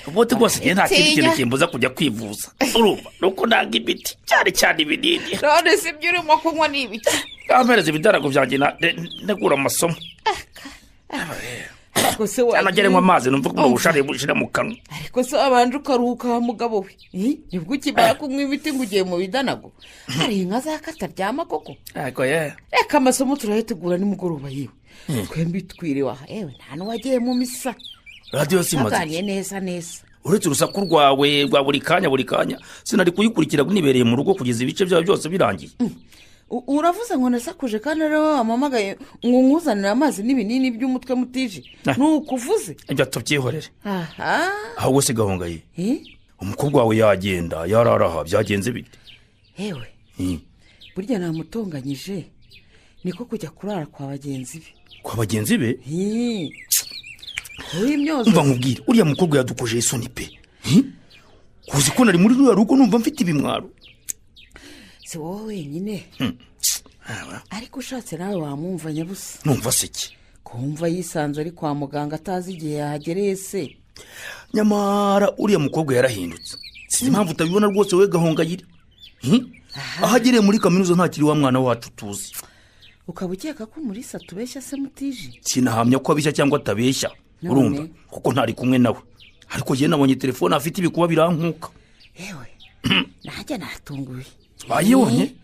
ubundi rwose igihe nta kindi kintu kimbuza kujya kwivuza urumva nuko nanga imiti cyane ibinini none si ibyo urimo kunywa ni ibiki ampereza ibidarago byanjye negura amasomo cyane nywa amazi numva ko ubushare bushira mu kanwa ariko se abanje ukaruhuka wa mugabo we nibwo ukimara kunywa imiti ngo ugiye mu bidanago hari inka za kataryama koko ariko reka amasomo turayitegura nimugoroba yewe twembi twiriwe aha yewe nta n'uwagiye mu misa radiyo simaze twaganiye neza uretse urusaku rwawe rwa buri kanya sinari kuyikurikira nibereye mu rugo kugeza ibice byawe byose birangiye uravuze ngo nasakuje kandi rero wamamagaye ngo nkuzanire amazi n'ibinini by'umutwe mutije nuko uvuze ibyo tubyihorere ahubwo se gahungaye umukobwa wawe yagenda yararaha byagenze bite yewe burya namutonganyije niko kujya kurara kwa bagenzi be w'imyozo mva nkubwire uriya mukobwa yadukoje isoni pe uzi ko nari muri ruriya rugo numva mfite ibimwaro. si wowe wenyine ariko ushatse nawe wamwumva nyabusa. numva se iki? kumva yisanze ari kwa muganga atazi igihe yahagereye se. nyamara uriya mukobwa yarahindutse, si impamvu utabibona rwose we Gahongayire. aho agereye muri kaminuza ntakiri wa mwana wacu tuzi. ukaba ukeka ko Umulisa tubeshya se Mutiji? sinahamya ko abeshya cyangwa atabeshya urumva kuko ntari kumwe nawe, ariko njye nabonye telefone afite ibikuba birankuka. yewe nanjye natunguwe. bayibonye?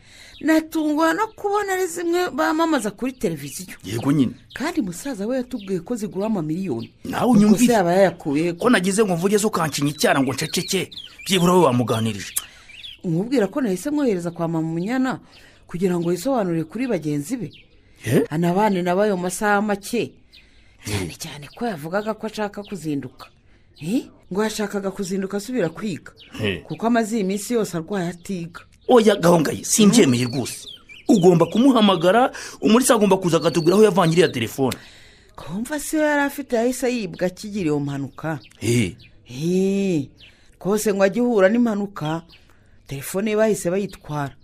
natunguwe no kubona ari zimwe bamamaza kuri televiziyo. yego nyine, kandi musaza we yatubwiye ko zigura amamiliyoni. nawe unyumvise yaba yayakuye ko nagize ngo mvuge zo kancinya icyara ngo nceceke, byibura we wamuganirije. umubwira ko nahise mwohereza kwa mama Munyana kugira ngo yisobanure kuri bagenzi be anabane nabo ayo masaha make, cyane cyane ko yavugaga ko ashaka kuzinduka. ngo yashakaga kuzinduka asubira kwiga kuko amaze iminsi yose arwaye atiga. oya Gahongayire simbyemeye rwose, ugomba kumuhamagara. Umulisa agomba kuza akatubwira aho yavanye iriya telefone. kumva se yari afite yahise yibwa akigiriye iyo mpanuka. rwose ngo ajye uhura n'impanuka telefone ye bahise bayitwara.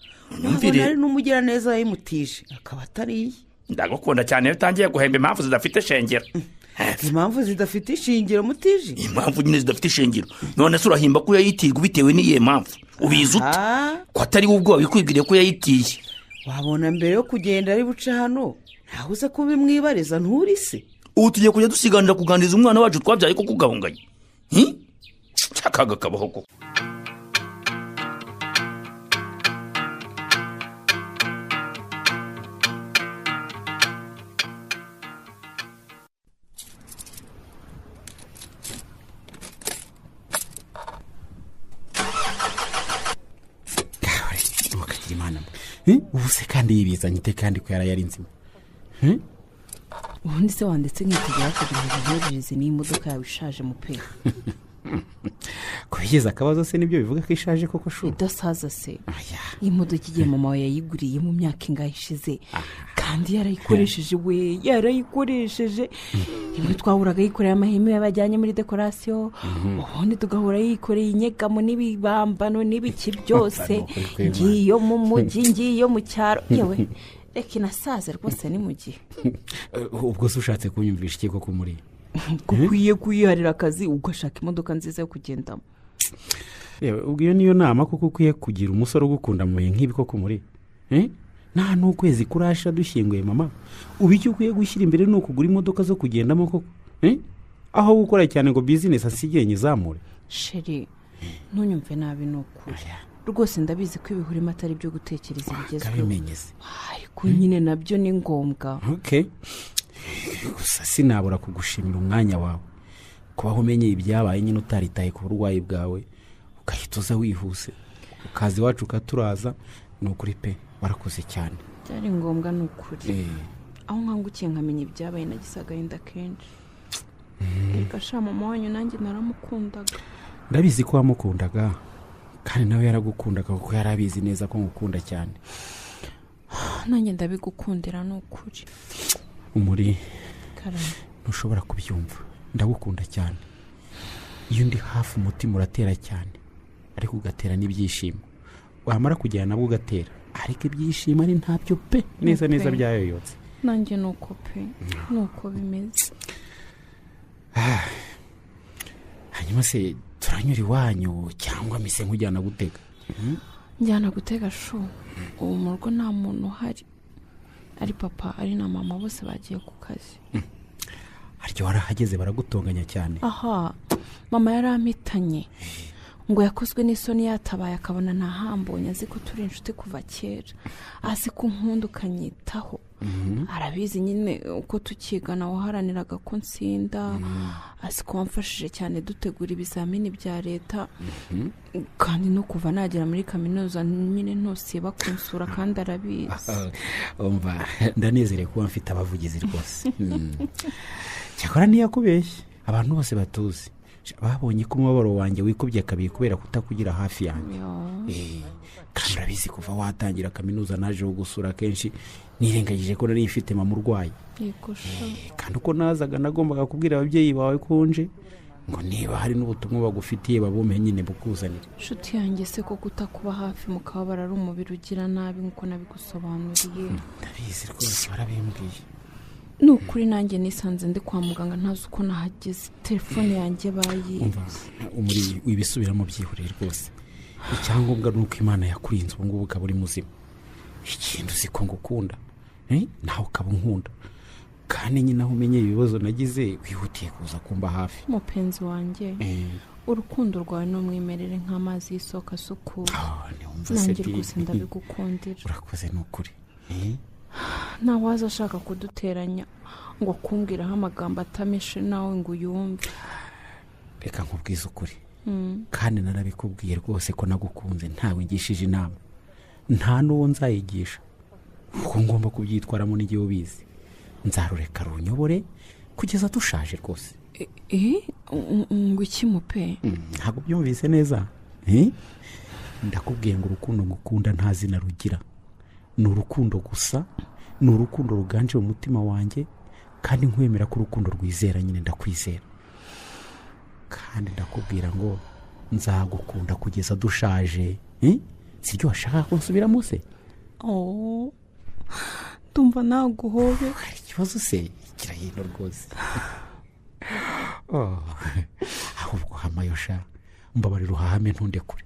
nabona ari n'umugiraneza yayimutije akaba atariye. ndagukunda cyane iyo utangiye guhemba impamvu zidafite ishingiro. impamvu zidafite ishingiro Mutiji? impamvu nyine zidafite ishingiro. none se urahimba ko yayitiga bitewe n'iyo mpamvu? ubizi ute ko atari we ubwoba bikwibwiriye ko yayitiye? wabona mbere yo kugenda ari buce hano ntawe uze kubimwibariza nturi se? ubu tugiye kujya dusiganira kuganiriza umwana wacu twabyaye ko Gahongayire. cyakaga kabaho koko. ubu se kandi yibizanye ite kandi ko yari nzima? ubundi se wanditse nk'itegeko kugira ngo ntuhereze n'imodoka yawe ishaje mu pe. kubigeza akabazo se nibyo bivuga ko ishaje koko shuba? idasaza se iyi modoka igiye mama wawe yayiguriye mu myaka ingahe ishize kandi yarayikoresheje we yarayikoresheje. imwe twahuraga yikoreye amahema yabajyanye muri dekorasiyo, ubundi tugahura yikoreye inyegamo n'ibibambano n'ibiki byose. ngiyo mu mujyi ngiyo mu cyaro yewe reka inasaze rwose ni mu gihe. ubwo se ushatse kunyumvisha iki koko muri ukwiye kuyiharira akazi ugashaka imodoka nziza yo kugendamo. ubwo iyo niyo nama kuko ukwiye kugira umusore ugukunda mu bihe nk'ibi koko muri nta n'ukwezi kurasha dushyinguye mama. ubu icyo ukwiye gushyira imbere ni ukugura imodoka zo kugendamo koko, aho gukora cyane ngo bizinesi asigaye nyizamure. sheri ntunyumve nabi ni ukuri rwose ndabizi ko ibihurimo atari byo gutekereza bigezweho, ariko nyine nabyo ni ngombwa. gusa sinabura kugushimira umwanya wawe kubaho umenye ibyabaye nyine utaritaye ku burwayi bwawe ugahita uza wihuse ukaza iwacu ukaturaza. ni ukuri pe warakoze cyane. byari ngombwa ni ukuri. aho nkangukiye nkamenya ibyabaye nagisaga agahinda kenshi. reka sha mama wanyu nanjye naramukundaga. ndabizi ko wamukundaga kandi nawe yaragukundaga kuko yari abizi neza ko ngukunda cyane. nanjye ndabigukundira ni ukuri. umuri ntushobora kubyumva ndagukunda cyane. iyo ndi hafi umutima uratera cyane ariko ugatera n'ibyishimo, wamara kugera nabwo ugatera ariko ibyishimo ari ntabyo pe neza neza byayoyotse. nanjye ni uko pe ni uko bimeze. hanyuma se turanyura iwanyu cyangwa mise nkujyana gutega? njyana gutega shu. ubu mu rugo nta muntu uhari, ari papa ari na mama bose bagiye ku kazi. haryo warahageze baragutonganya cyane? aha mama yarampitanye ngo yakozwe n'isoni yatabaye akabona ntahambonye, azi ko turi inshuti kuva kera, azi ko nkunda ukanyitaho. arabizi nyine uko tukigana waharaniraga ko nsinda, azi ko wamfashije cyane dutegura ibizamini bya leta, kandi no kuva nagera muri kaminuza nyine ntusiba kunsura kandi arabizi. umva ndanezerewe kuba mfite abavugizi rwose. cyakora ntiyakubeshye abantu bose batuzi babonye ko umubabaro wanjye wikubye kabiri kubera kutakugira hafi yanjye. Kandi urabizi kuva watangira kaminuza naje gusura kenshi nirengagije ko nari ifite mama urwaye. Kandi uko nazaga nagombaga kubwira ababyeyi bawe ko nje ngo niba hari n'ubutumwa bagufitiye babumenye nyine bukuzanire. Nshuti yanjye se ko kutakuba hafi mukababara ari umubiri ugira nabi nk'uko nabigusobanuriye. Ndabizi rwose warabimbwiye. Nukuri nanjye nisanze ndi kwa muganga ntazi uko nahageze, telefone yanjye bayi. Umuri wibisubiramo byihurire rwose. Icyangombwa nuko Imana yakurinze ubu ngubu ukaba uri muzima. Ikintu siko ngukunda nawe ukaba unkunda, kandi nyine aho umenye ibibazo nagize wihutiye kuza kumba hafi. Mupenzi wanjye urukundo rwawe n'umwimerere nk'amazi y'isoko asukuye. Nanjye rwose ndabigukundira. Urakoze n'ukuri. Ntawaza ashaka kuduteranya ngo kumbwiraho amagambo atameshe nawe ngo uyumve. Reka nkubwize ukuri. Kandi narabikubwiye rwose ko nagukunze ntawe ngishije inama, nta n'uwo nzayigisha uko ngomba kubyitwaramo n'igihe ubizi. Nzarureka runyobore kugeza dushaje rwose. Ngo iki mupe? Ntabwo byumvise neza. Ndakubwiye ngo urukundo ngukunda nta zina rugira, ni urukundo gusa, ni urukundo ruganje mu mutima wanjye, kandi nkwemera ko urukundo rwizera nyine ndakwizera. Kandi ndakubwira ngo nzagukunda kugeza dushaje. Sibyo washaka kunsubiramo se? Ndumva naguhobe. Hari ikibazo se kirahino rwose. Ahubwo hamayosha mbabarira uhahame ntundekure.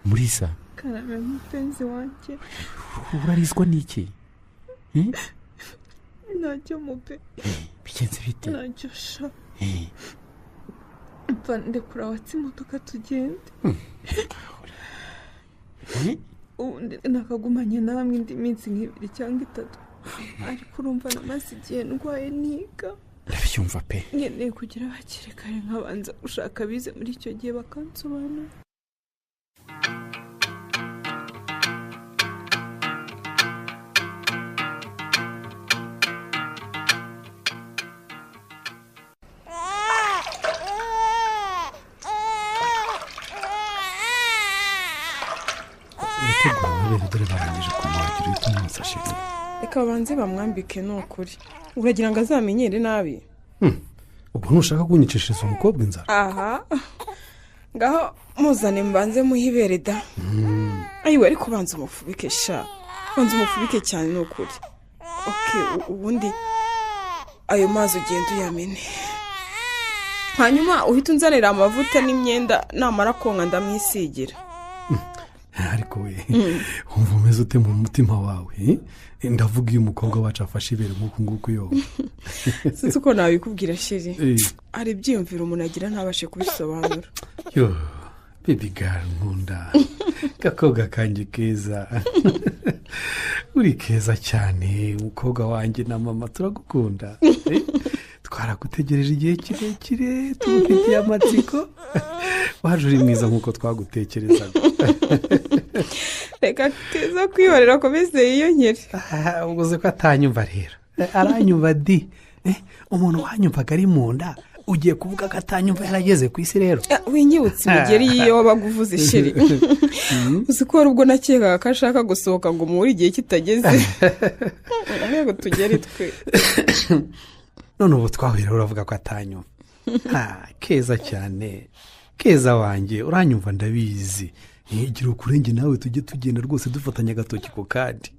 Murisa. Karame mupenzi wanjye. Urarizwa n'iki? Ntacyo mupe. Bigenze bite? Ntacyo sha. Mva ndekura watsi imodoka tugende. Nakagumanye namwe indi minsi nk'ibiri cyangwa 3, ariko urumva namaze igihe ndwaye niga. Ndabyumva pe. Nkeneye kugira bakire kare nkabanza ushaka bize muri icyo gihe bakansobanura. Dore barangije kumwagira utunsa shiti. Reka banze bamwambike n'ukuri. Uragira ngo azamenyere nabi? Ubwo ntushaka kunyicishiriza umukobwa inzara? Aha. Ngaho muzane mbanze muhibere da. Ayiwe ariko banze umufubike sha. Banze umufubike cyane n'ukuri. Ubundi ayo mazi ugenda uyamene. Hanyuma uhita unzanira amavuta n'imyenda namara konka ndamwisigira. Ariko we wumva umeze ute mu mutima wawe? Ndavuga iyo umukobwa wacu afashe ibere nk'uko nguko yo. Sinzi uko nabikubwira sheri. Ari byiyumvira umuntu agira ntabashe kubisobanura. Yo baby girl nkunda. Gakobwa kanjye keza. Uri keza cyane umukobwa wanjye na mama turagukunda. Twaragutegereje igihe kirekire tugufitiye amatsiko. Waje uri mwiza nk'uko twagutekerezaga. Reka keza kwihorera komeze iyo nkeri. Uguze ko atanyumva rero. Aranyumva di. Umuntu wanyumvaga ari mu nda ugiye kuvuga ko atanyumva yarageze ku isi rero. Winyibutse imigeri iyo wabaguvuze sheri. Uzi ko ubwo nakekaga ko ashaka gusohoka ngo muri igihe kitageze. Ntego tugere twe. None ubu twahurira uravuga ko atanyumva. Keza cyane. Keza wanjye uranyumva ndabizi. Gira ukurenge nawe tujye tugenda rwose dufatanya agatoki ko kandi.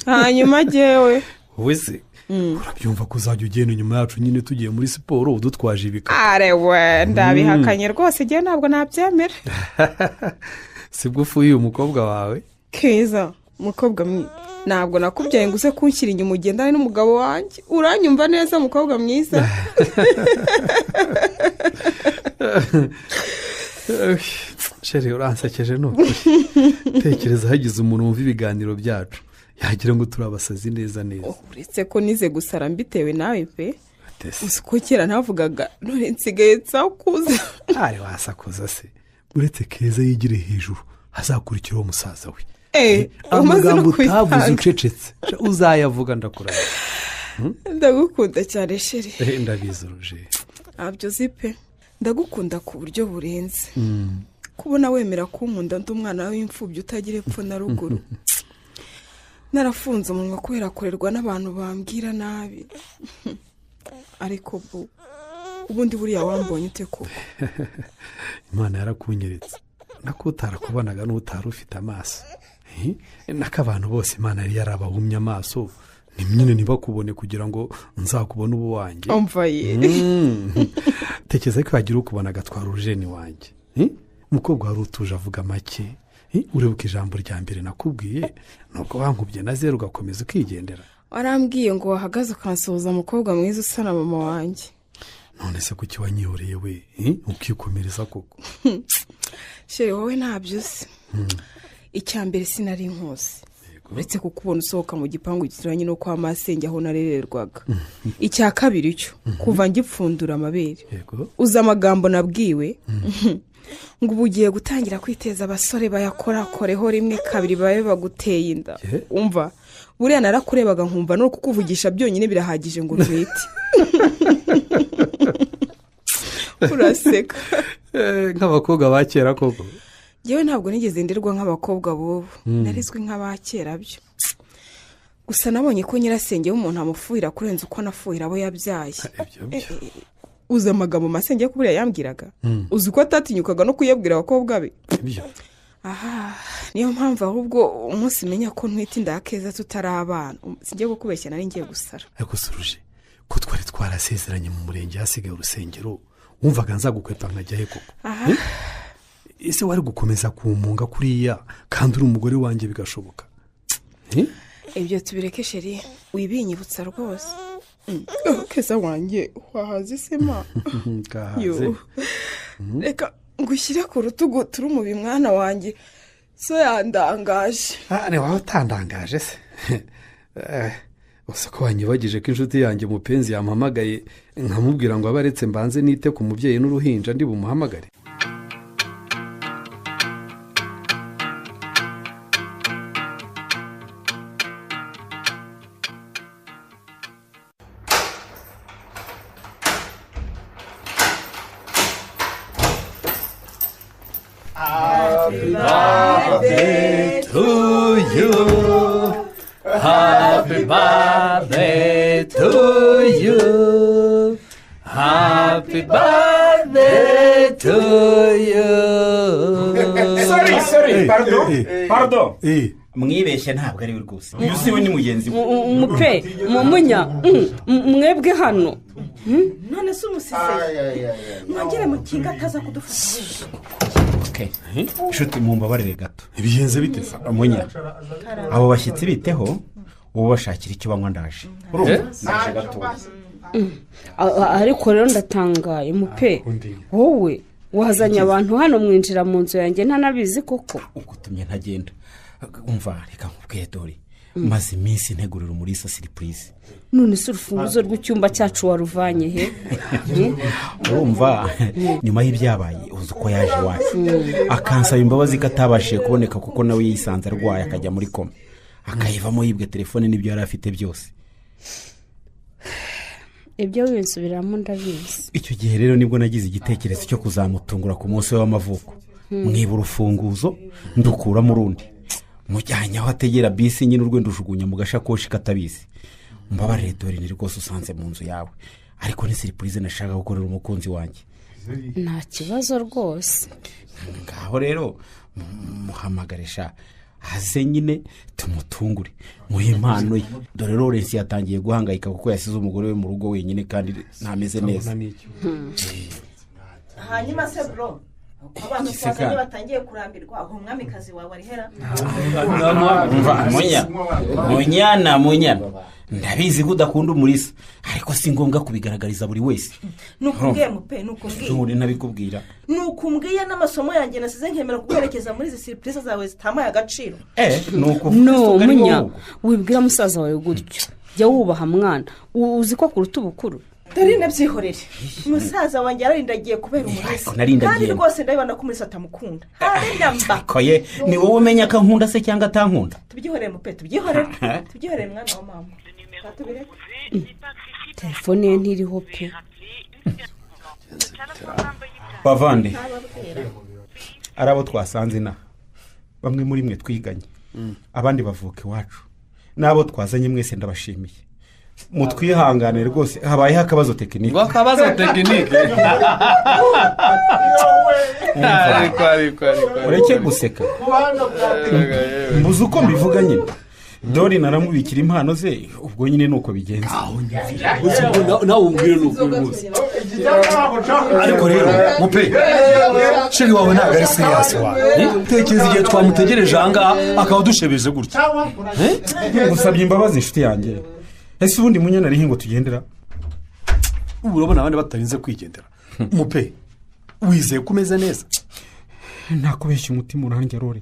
Hanyuma jewe. Wowe se urabyumva ko uzajya ugenda nyuma yacu nyine tugiye muri siporo udutwaje ibikapu. Arewe ndabihakanye rwose igihe ntabwo nabyemera. Sibwo ufuye umukobwa wawe? Keza umukobwa ntabwo nakubyaye ngo uze kunshyira inyuma ugendane n'umugabo wanjye. Uranyumva neza umukobwa mwiza. Sheri uransekeje n'ukuri. Tekereza hagize umuntu wumva ibiganiro byacu yagira ngo turabasazi neza neza. Uretse ko nize gusara mbitewe nawe pe. Uzi ko kera navugaga none nsigaye nsakuza. Ari wasakuza se. Uretse Keza yigire hejuru hazakurikira uwo musaza we. Amagambo utavuze ucecetse uzayavuga ndakuraye. ndagukunda cyane sheri. ndabizi ruje. ntabyo uzi pe, ndagukunda ku buryo burenze. kubona wemera kunkunda ndi umwana w'imfubyi utagira epfo na ruguru. narafunze umunwa kubera kurerwa n'abantu bambwira nabi. ariko ubundi buriya wambonye ute koko? imana yarakunyeretse nako utarakubonaga n'utari ufite amaso. nako abantu bose imana yari yarabahumye amaso nyine ntibakubone kugira ngo nzakubone ubu wanjye. tekereza ko wagira ukubona agatwara urujeni wanjye. umukobwa wari utuje avuga make. uribuka ijambo rya mbere nakubwiye nuko wankubye na zeru ugakomeza ukigendera. warambwiye ngo wahagaze ukansohoza umukobwa mwiza usa na mama wanjye. none se kuki wanyihoreye we ukikomereza koko? sheri wowe ntabyo uzi. icya mbere sinari inkusi uretse kukubona usohoka mu gipangu gituranye no kwa masenge aho narererwaga. icya kabiri cyo kuva ngipfundura amabere uzi amagambo nabwiwe ngo ubu ugiye gutangira kwiteza abasore bayakorakoreho rimwe kabiri babe baguteye inda. umva buriya narakurebaga nkumva no kukuvugisha byonyine birahagije ngo ntwite. uraseka nk'abakobwa ba kera koko. yewe ntabwo nigeze nderwa nk'abakobwa bobo, narizwe nk'abakera byo. gusa nabonye ko nyirasenge w'umuntu amufuhira kurenza uko anafuhira abo yabyaye. uzi amagambo masenge ko buriya yambwiraga? uzi ko atatinyukaga no kuyabwira abakobwa be? aha niyo mpamvu ahubwo umunsi menya ko ntwite inda keza tutari abana singiye kukubeshya nari ngiye gusara. ariko suruje ko twari twarasezeranye mu murenge hasigaye urusengero wumvaga nzagukwepa nkajya he koko? ese wari gukomeza kumunga kuriya kandi uri umugore wanjye bigashoboka? ibyo tubireke sheri wibinyibutsa rwose. keza wanjye wahaze isema. kahaze. reka ngushyire ku rutugu turi umubi mwana wanjye so yandangaje. ni wowe utandangaje se? gusa ko wanyibagije ko inshuti yanjye mupenzi yampamagaye nkamubwira ngo abe aretse mbanze nite ku mubyeyi n'uruhinja ndi bumuhamagare. Happy birthday to you. Happy birthday to you. Happy birthday to you. Sorry, pardon. mwibeshye ntabwo ari we rwose. uyu si we ni mugenzi we. mupe mumunya mwebwe hano. none se umusise mwongere mukinga ataza kudufasha. inshuti mumbabarire gato. ibigenze bite? munya abo bashyitsi biteho ubu bashakira icyo banywa ndaje. naje gato. ariko rero ndatangaye mupe wowe wazanye abantu hano mwinjira mu nzu yanjye ntanabizi koko. ugutumye ntagenda. umva reka nkubwiye dore maze iminsi ntegurira umurisa surprise. none se urufunguzo rw'icyumba cyacu waruvanye he? urumva nyuma y'ibyabaye uzi uko yaje iwacu akansaba imbabazi ko atabashije kuboneka kuko nawe yisanze arwaye akajya muri koma akayivamo yibwe telefone n'ibyo yari afite byose. ibyo winsubiramo ndabizi. icyo gihe rero nibwo nagize igitekerezo cyo kuzamutungura ku munsi we w'amavuko. mwiba urufunguzo ndukuramo urundi mujyanye aho ategera bisi nyine urwenda ushugunya mu gashakoshi katabizi. mbabarire dore ni rwose usanze mu nzu yawe ariko ni surprise nashaka gukorera umukunzi wanjye. nta kibazo rwose. ngaho rero muhamagaresha haze nyine tumutungure muhe impano ye. dore Lawrence yatangiye guhangayika kuko yasize umugore we mu rugo wenyine kandi ntameze neza. hanyuma se bro abantu twazanye batangiye kurambirwa aho umwamikazi wawe arihera. munyana ndabizi ko udakunda umurisa ariko si ngombwa kubigaragariza buri wese. nukumbwiye mupe nukumbwiye. nturi nabikubwira. nukumbwiye n'amasomo yanjye nasize nkemera kukwerekeza muri izi surprise zawe zitamaye agaciro. no munya wibwira musaza wawe gutyo jya wubaha mwana uzi ko kuruta ubukuru. Darine byihorere musaza wanjye yararindagiye kubera umurisa kandi rwose ndabibona ko umurisa atamukunda. koye ni wowe umenya ko nkunda se cyangwa atankunda. tubyihorere mupe tubyihorere mwana wa mama. telefone ye ntiriho pe. bavande ari abo twasanze inaha bamwe muri mwe twiganye abandi bavuka iwacu n'abo twazanye mwese ndabashimiye mutwihangane rwose habayeho akabazo tekinike ureke guseka mbuze uko mbivuga nyine dore naramubikira impano ze ubwo nyine nuko bigenze nawe umbwire nuko rwose ariko rero mupe sheri wawe ntabwo ari siriyasi wawe tekereza igihe twamutegereje ahangaha akaba dushebeje gutya ngusabye imbabazi inshuti yanjye ese ubundi munyana ngo tugendera ubu urabona abandi batarinze kwigendera mupe wizeye ko umeze neza ntakubeshya umutima uranjye rore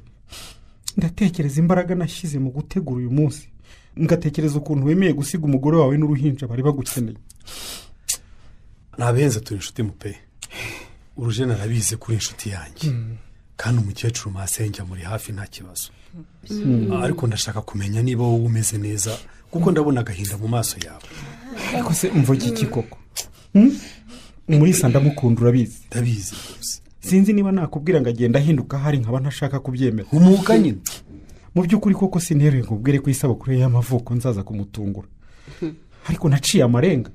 ndatekereza imbaraga nashyize mu gutegura uyu munsi ngatekereza ukuntu wemeye gusiga umugore wawe n'uruhinja bari bagukeneye ntabenze turi inshuti mupe urujena arabizi kuri inshuti yanjye kandi umukecuru masenge muri hafi nta kibazo ariko ndashaka kumenya niba wowe umeze neza kuko ndabona agahinda mu maso yawe ariko se mvuga iki koko muri isa ndamukunda urabizi ndabizi rwose sinzi niba nakubwira ngo agenda ahinduka hari nkaba ntashaka kubyemera umuga nyine mu by'ukuri koko sinteruye ngo ubwire ko isabukuru ye y'amavuko nzaza kumutungura ariko naciye amarenga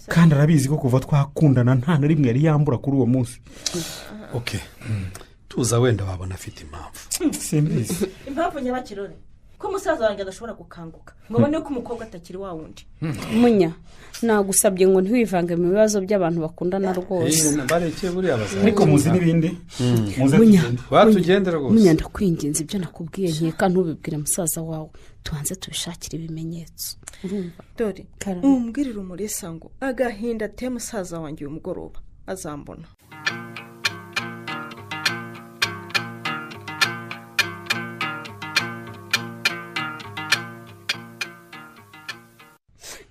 kandi arabizi ko kuva twakundana nta na rimwe yari yambura kuri uwo munsi oke tuza wenda wabona afite impamvu simbizi impamvu nyabakirore ko umusaza wanjye adashobora gukanguka ngo abone ko umukobwa atakiri wa wundi munya nagusabye ngo ntiwivange mu bibazo by'abantu bakundana rwose barekeye buriya bazaza ariko muzi n'ibindi batugendera rwose munya ndakwinginze ibyo nakubwiye nkeka ntubibwire musaza wawe tubanze tubishakire ibimenyetso urumva dore umbwirire umurisa ngo agahinda ateye musaza wanjye uyu mugoroba azambona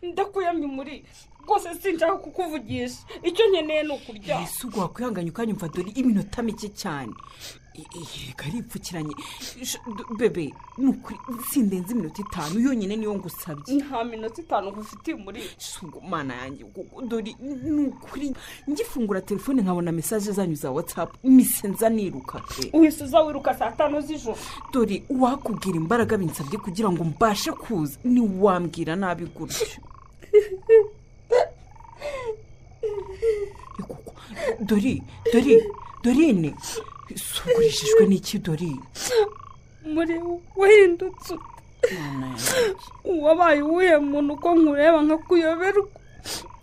ndakuyamye muri rwose sinshaka kukuvugisha icyo nkeneye ni ukurya ese ubwo wakwihanganya ukanyumva dore iminota mike cyane karipfukiranye bebe ni ukuri sindenze iminota 5 yonyine niyo ngusabye nta minota 5 ngufitiye muri sugo mana yanjye dore ni ukuri ngifungura telefone nkabona message zanyu za WhatsApp misenza niruka uhisuza wiruka saa 5 z'ijoro dore wakubwira imbaraga binsabye kugira ngo mbashe kuza ni wambwira nabi gutyo dorine sugurishijwe n'iki dorine muri wahindutse wabaye uwuhe muntu uko nkureba nkakuyoberwa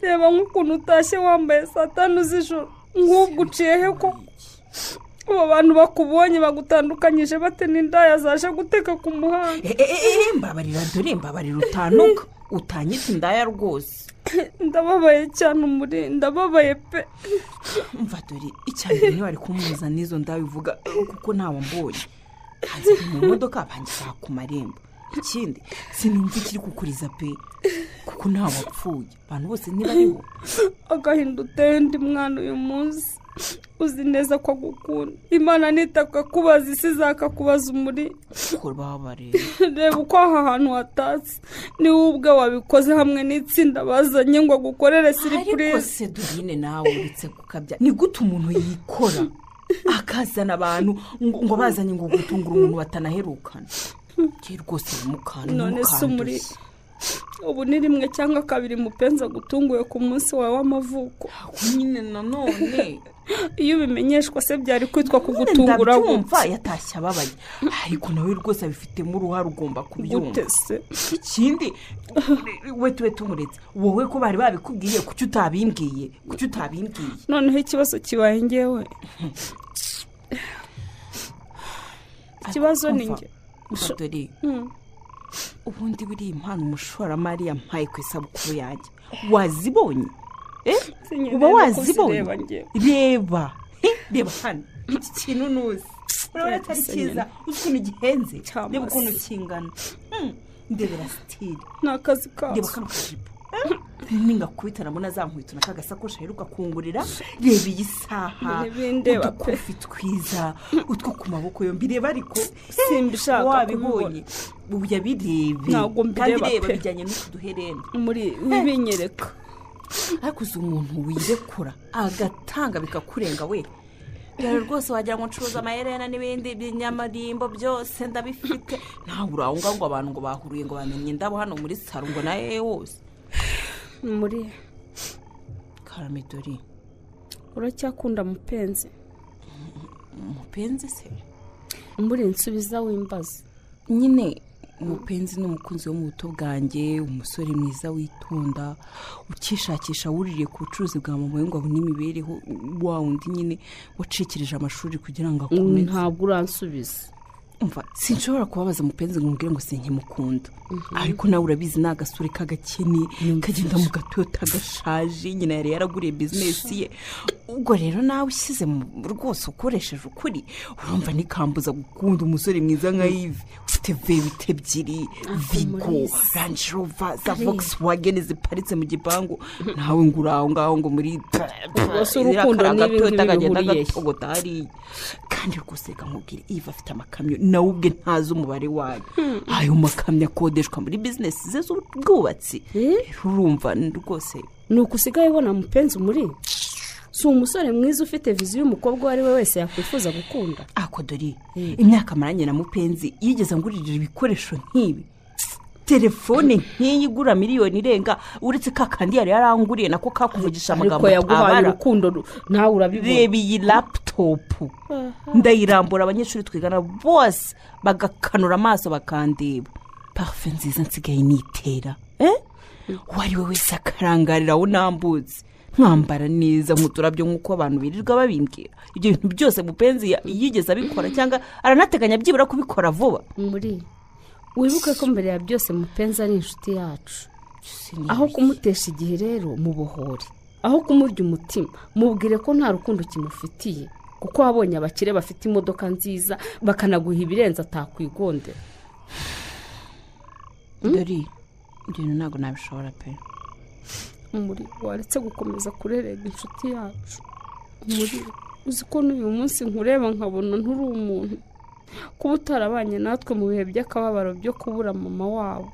reba nk'ukuntu utashye wambaye saa 5 z'ijoro nk'ubwo uciye he ko abo bantu bakubonye bagutandukanyije bate n'indaya zaje guteka ku muhanda mbabarira utanuka utanyita indaya rwose ndababaye cyane umuri ndababaye pe mva dore icyane niba ari kumuza n'izo ndabivuga kuko ntawe mbonye hanze mu modoka bangiza ku marembo ikindi sinumva ikiri kukuriza pe kuko ntawe wapfuye abantu bose ntibariho agahinda uteye ndi mwana uyu munsi uzi neza ko agukunda imana nitaka kubaza isi zakakubaza umuri reba uko aha hantu hatatse ni ubwe wabikoze hamwe n'itsinda bazanye ngo agukorere siripurize ariko se durine nawe uretse gukabya ni gute umuntu yikora akazana abantu ngo bazanye ngo gutungura umuntu batanaherukana rwose mukana none se umuri ubu ni rimwe cyangwa kabiri mupenza gutunguye ku munsi wawe w'amavuko nyine nanone iyo bimenyeshwa se byari kwitwa kugutungura gupfa yatashye ababaye ariko nawe rwose abifitemo uruhare ugomba kubyumva ikindi we tumuretse wowe ko bari babikubwiye kuki utabimbwiye noneho ikibazo kibaye ngewe ikibazo ni nge dore ubundi buri impano umushoramari yampaye ku isabukuru yanjye wazibonye uba wazibonye reba hano iki kintu nuzi urabona atari cyiza uzi ukuntu gihenze reba ukuntu kingana ndebera sitiri ni akazi kazo reba kano kajipo ningakubita nabona za nkweto n'aka gasakoshi aheruka kungurira reba iyi saha udukofi twiza utwo ku maboko yombi reba ariko simbishaka wabibonye ubu yabirebe kandi reba bijyanye n'utu duherena muri wibinyereka ariko uzi umuntu wirekura agatanga bikakurenga we rero rwose wagira ngo ncuruza amaherena n'ibindi by'inyamarimbo byose ndabifite ntawe uraho ngo abantu ngo bahuruye ngo bamenye indabo hano muri saro ngo nawe wose muri karamidori uracyakunda mupenzi se muri nsubiza wimbaza nyine umupenzi ni umukunzi wo mu buto bwanjye umusore mwiza witonda ukishakisha wuririye ku bucuruzi bwa mama we ngo abone imibereho wa wundi nyine wacikirije amashuri kugira ngo akomeze ntabwo uransubiza umva sinshobora kubabaza umupenzi ngo mbwire ngo sinkimukunda ariko nawe urabizi ni agasure k'agakene kagenda mu gatoyota gashaje nyina yari yaraguriye bizinesi ye ubwo rero nawe ushyize rwose ukoresheje ukuri urumva nikambuza gukunda umusore mwiza nka Yves ufite vewite ebyiri vigo range rover za volkswagen ziparitse mu gipangu nawe ngo uri aho ngaho ngo muri urukundo n'ibingibi kagenda gatogota hariya kandi rwose kamubwire Yves afite amakamyo nawe ubwe ntazi umubare wayo ayo makamyo akodeshwa muri bizinesi ze z'ubwubatsi urumva rwose ni uko usigaye ubona mupenzi muri si umusore mwiza ufite viziyo y'umukobwa uwo ari we wese yakwifuza gukunda ako dore imyaka amaranye na mupenzi yigeze ngurira ibikoresho nk'ibi telefone nk'iyi igura miliyoni irenga uretse ka kandi yari yaranguriye nako kakuvugisha amagambo ariko yaguhaye urukundo nawe urabibona reba iyi laputopu ndayirambura abanyeshuri twigana bose bagakanura amaso bakandeba parufe nziza nsigaye nitera uwo ari we wese akarangarira aho nambutse nkambara neza nk'uturabyo nk'uko abantu birirwa babimbwira ibyo bintu byose mupenzi yigeze abikora cyangwa aranateganya byibura kubikora vuba muri wibuke ko mbere ya byose mupenzi ari inshuti yacu aho kumutesha igihe rero mubohore aho kumurya umutima mubwire ko nta rukundo kimufitiye kuko wabonye abakire bafite imodoka nziza bakanaguha ibirenze atakwigondera dore ibyo ntabwo nabishobora pe muri waretse gukomeza kurerega inshuti yacu muri uzi ko n'uyu munsi nkureba nkabona nturi umuntu kuba utarabanye natwe mu bihe by'akababaro byo kubura mama wabo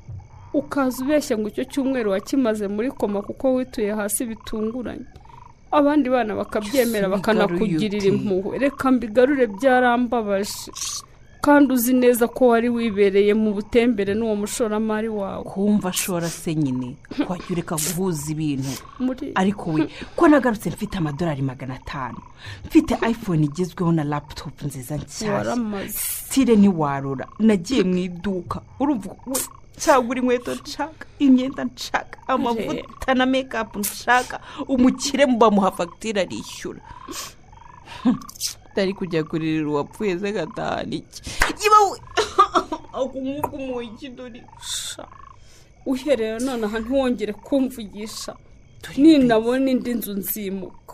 ukaza ubeshya ngo icyo cyumweru wakimaze muri koma kuko wituye hasi bitunguranye abandi bana bakabyemera bakanakugirira impuhwe reka mbigarure byarambabaje kandi uzi neza ko wari wibereye mu butembere n'uwo mushoramari wawe kumva ashora se nyine kwajyureka guhuza ibintu ariko we ko nagarutse mfite amadolari 500 mfite iPhone igezweho na laptop nziza nshyashya stile ntiwarora nagiye mu iduka urumva cyagura inkweto nshaka imyenda nshaka amavuta na makeup nshaka umukire bamuha fagitire arishyura tari kujya kuririra uwapfuye se gatahana iki yibawe akumwuka umuha ikidori uhereye nonaha ntiwongere kumvugisha ninabona indi nzu nzimuka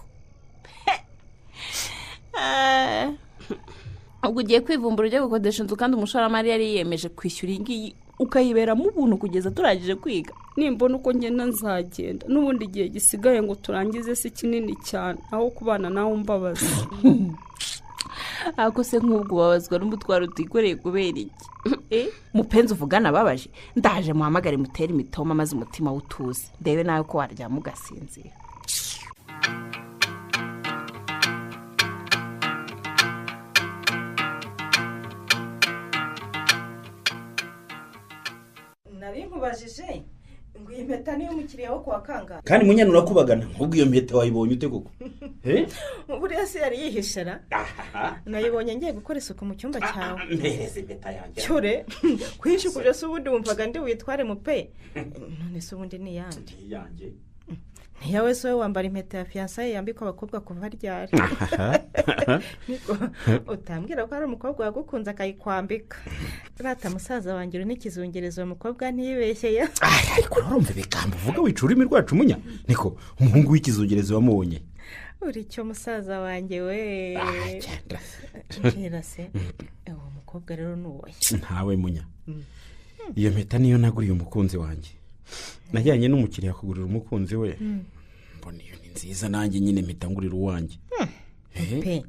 ubwo ugiye kwivumbura ujya gukodesha inzu kandi umushoramari yari yiyemeje kwishyura iyi ngiyi ukayiberamo ubuntu kugeza turangije kwiga nimbona uko ngenda nzagenda n'ubundi igihe gisigaye ngo turangize si kinini cyane aho kubana nawe umbabaza ako se nk'ubwo ubabazwa n'umutwaro utikoreye kubera iki mupenzi uvugana ababaje ndaje muhamagare mutere imitoma maze umutima w'utuze ndebe nawe ko waryama ugasinzira nari nkubajije ngo iyi mpeta niyo umukiriya wo kuwa kangahe kandi munyana urakubagana nk'ubwo iyo mpeta wayibonye ute koko buriya se yari yihishara nayibonye ngiye gukora isuku mu cyumba cyawe mpereze impeta yanjye cyore kwinshi kuje se ubundi wumvaga ndi witware mupe none se ubundi ni yandi ntiyawe se wambara impeta ya fiyansaye yambikwa abakobwa kuva ryari utambwira ko ari umukobwa wagukunze akayikwambika rata musaza wanjye n'ikizungerezo uwo mukobwa ntiyibeshyeye ariko urumva ibigambo uvuga wica ururimi rwacu munya niko umuhungu w'ikizungerezo wamubonye uri cyo musaza wanjye we mbwira se uwo mukobwa rero ni uwoye ntawe munya iyo mpeta niyo naguriye umukunzi wanjye najyanye n'umukiriya kugurira umukunzi we mbona iyo ni nziza nanjye nyine mpita ngurira uwanjye pe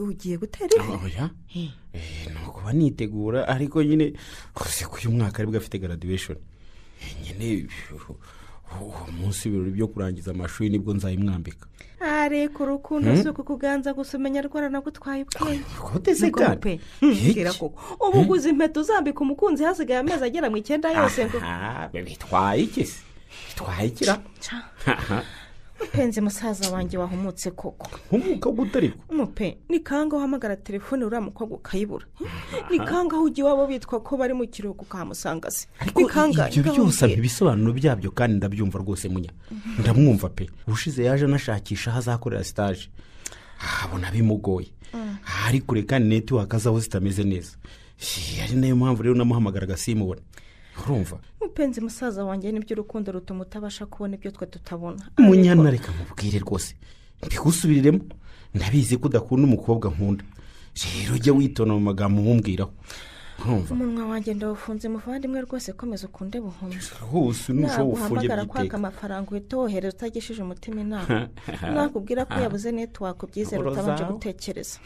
ugiye gutera oya ni ukuba nitegura ariko nyine uzi ko uyu mwaka aribwo afite graduation nyine uwo munsi ibirori byo kurangiza amashuri nibwo nzayimwambika ariko urukundo si ukukuganza gusa umenya rwara nagutwaye ubwenge koteze kandi mbwira koko ubu uguze impeta uzambika umukunzi hasigaye amezi agera mu 9 yose ngo bitwaye iki se bitwaye ikira mupenzi musaza wanjye wahumutse koko humuka gutariko mupe ni kanga uhamagara telefone uriya mukobwa ukayibura ni kanga ugiye wabo bitwa ko bari mu kiruhuko ukamusanga se ni kanga ibyo byose ibisobanuro byabyo kandi ndabyumva rwose munya ndamwumva pe ushize yaje anashakisha hazakorera stage abona bimugoye ari kure kandi network azaho zitameze neza ari nayo mpamvu rero namuhamagaraga simubone urumva mupenzi musaza wanjye nibyo urukundo rutuma utabasha kubona ibyo twe tutabona munyana reka mubwire rwose mbigusubiriremo ndabizi ko udakunda umukobwa nkunda rero ujye witona mu magambo mumbwiraho urumva umunwa wanjye ndawufunze muvandimwe rwose komeza ukunde buhumye hose nusho ufunge byiteka kwaka amafaranga uhita wohereza utagishije umutima inama nakubwira ko yabuze network ubyizera utabanje gutekereza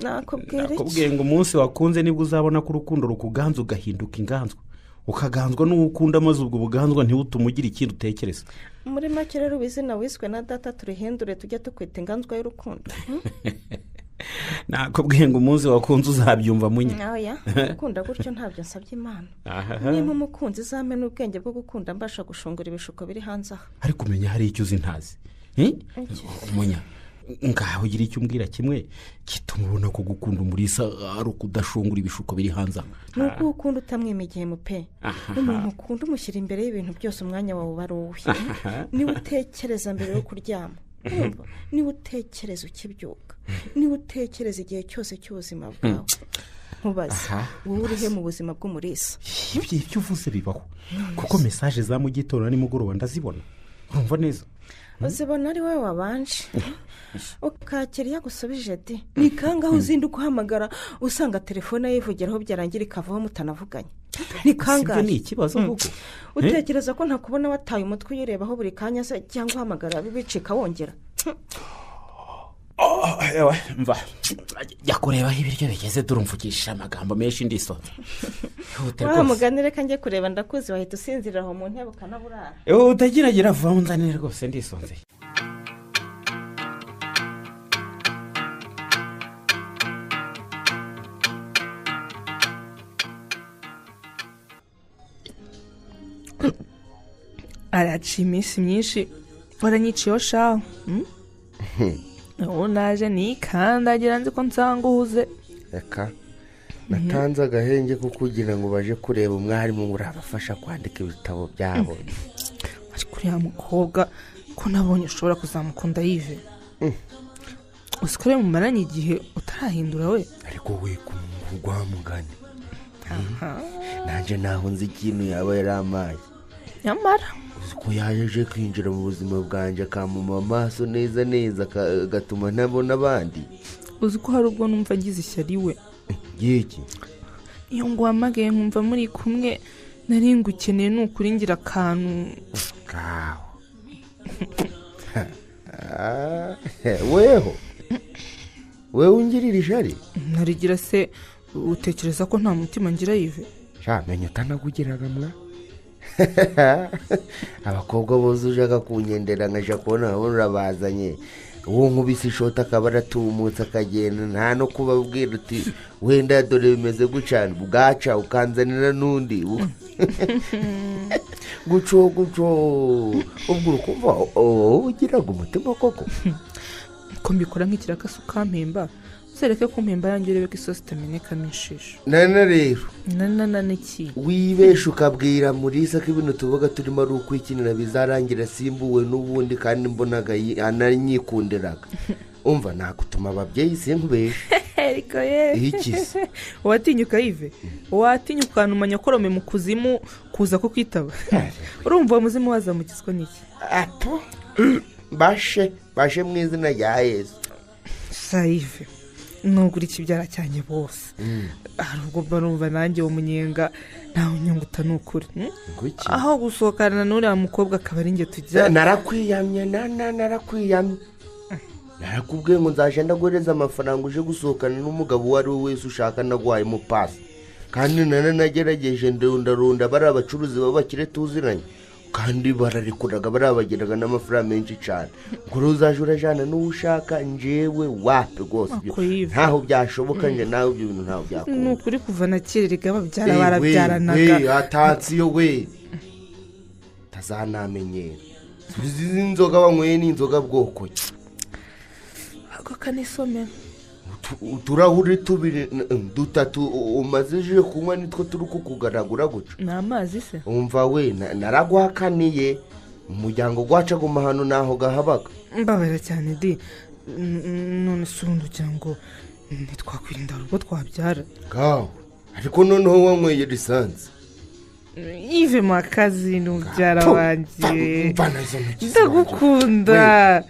nakubwiye ngo umunsi wakunze nibwo uzabona ko urukundo rukuganza ugahinduka inganzwa ukaganzwa n'ukunda maze ubwo buganzwa ntibutume ugira ikindi utekereza muri make rero ubizina wiswe na data turihindure tujya tukwita inganzwa y'urukundo nakubwiye ngo umunsi wakunze uzabyumva munya oya gukunda gutyo ntabyo nsabye imana niba umukunzi uzamena ubwenge bwo gukunda mbasha gushungura ibishuko biri hanze aha ariko umenya hari icyo uzi ntazi munya ngaho ugira icyo umbwira kimwe gituma ubona ko gukunda umurisa ari ukudashungura ibishuko biri hanze ni uko ukunda utamwemegeye mupe umuntu ukunda umushyira imbere y'ibintu byose umwanya wawe uba ari uwe niba utekereza mbere yo kuryama niba utekereza ukibyuka niba utekereza igihe cyose cy'ubuzima bwawe ntubaze wowe urihe mu buzima bw'umurisa ibyo uvuze bibaho kuko mesaje za mu gitondo nimugoroba ndazibona urumva neza uzibona ari wowe wabanje ukakira iyo agusubije ati ni kangaho uzinduka uhamagara usanga telefone yivugiraho byarangira ikavaho mutanavuganye ni kangahe ni ikibazo koko utekereza ko ntakubona wataye umutwe uyirebaho buri kanya se cyangwa uhamagara bicika wongera mva jya kurebaho ibiryo bigeze turumvugisha amagambo menshi ndisonza wamuganire reka njye kureba ndakuzi wahita usinzirira aho mu ntebe ukanaburara utagiragira vuba unzanire rwose ndisonzeye araciye iminsi myinshi waranyiciyeho shaho ubu naje nikandagira nzi ko nsanga uhuze reka natanze agahenge ko kugira ngo baje kureba umwarimu urabafasha kwandika ibitabo byabo ariko uriya mukobwa ko nabonye ushobora kuzamukunda yive usikore mumaranye igihe utarahindura we ariko we kumugwa mugani nanjye naho nzi ikintu yaba yaramaye nyamara uzi ko yaje kwinjira mu buzima bwanjye akamuma amaso neza neza agatuma ntabona abandi uzi ko hari ubwo numva agize ishyari we yiki iyo ngo wamagaye nkumva muri kumwe nari ngukeneye nukuri ngira akantu kaho weho wewe ungirira ishari ntarigira se utekereza ko nta mutima ngira yive menya utanagugiraga mwa abakobwa bose ujaga kunyendera nkaja kubona urabazanye uwo nkubise ishoti akaba aratumutse akagenda nta no kubabwira uti wenda dore bimeze gucana bwaca ukanzanira n'undi guco ubwo urukumva ugiraga umutima koko ko mbikora nk'ikirakasi ukampemba sereke ko mpemba yanjye urebe ko isosi itamenekamo inshisho nana rero nana n'iki wibesha ukabwira murisa ko ibintu tuvuga turimo ari ukwikinira bizarangira simbuwe n'ubundi kandi mbonaga ananyikundiraga umva nagutuma ababyeyi sinkubeshe ariko ye ikize watinyuka yive watinyuka numanya korome mu kuzimu kuza ko kwitaba urumva uwo muzimu wazamukizwa n'iki bashe mu izina rya Yesu sayive nugura ikibyara cyanjye bose hari ubwo barumva nanjye uwo munyenga ntawe unyunguta ni ukuri aho gusohokana n'uriya mukobwa akaba ari njye tujya narakwiyamye narakwiyamye narakubwiye ngo nzaje ndaguhereza amafaranga uje gusohokana n'umugabo uwo ari we wese ushaka naguhaye umupasi kandi nagerageje ndarunda bari abacuruzi b'abakire tuziranye kandi bararekuraga barabageraga n'amafaranga menshi cyane ngo uzaje urajyana n'uwo ushaka njyewe wape rwose ntaho byashoboka nje nawe ibyo bintu ntaho byakunda ni ukuri kuva na kera babyara barabyaranaga hatatse iyo we tazanamenyera izi nzoga banyweye ni inzoga bwoko ki ako kanisomera uturahuri tubiri dutatu umazije kunywa nitwo turi kukugaragura guca ni amazi se umva we naragwakaniye umuryango gwacaga amahano naho gahabaga mbabara cyane di none se ubundi ugira ngo ntitwakwirinda ubwo twabyara gaho ariko noneho wanyweye lisansi ive mu kazi n'ubyara wanjye ndagukunda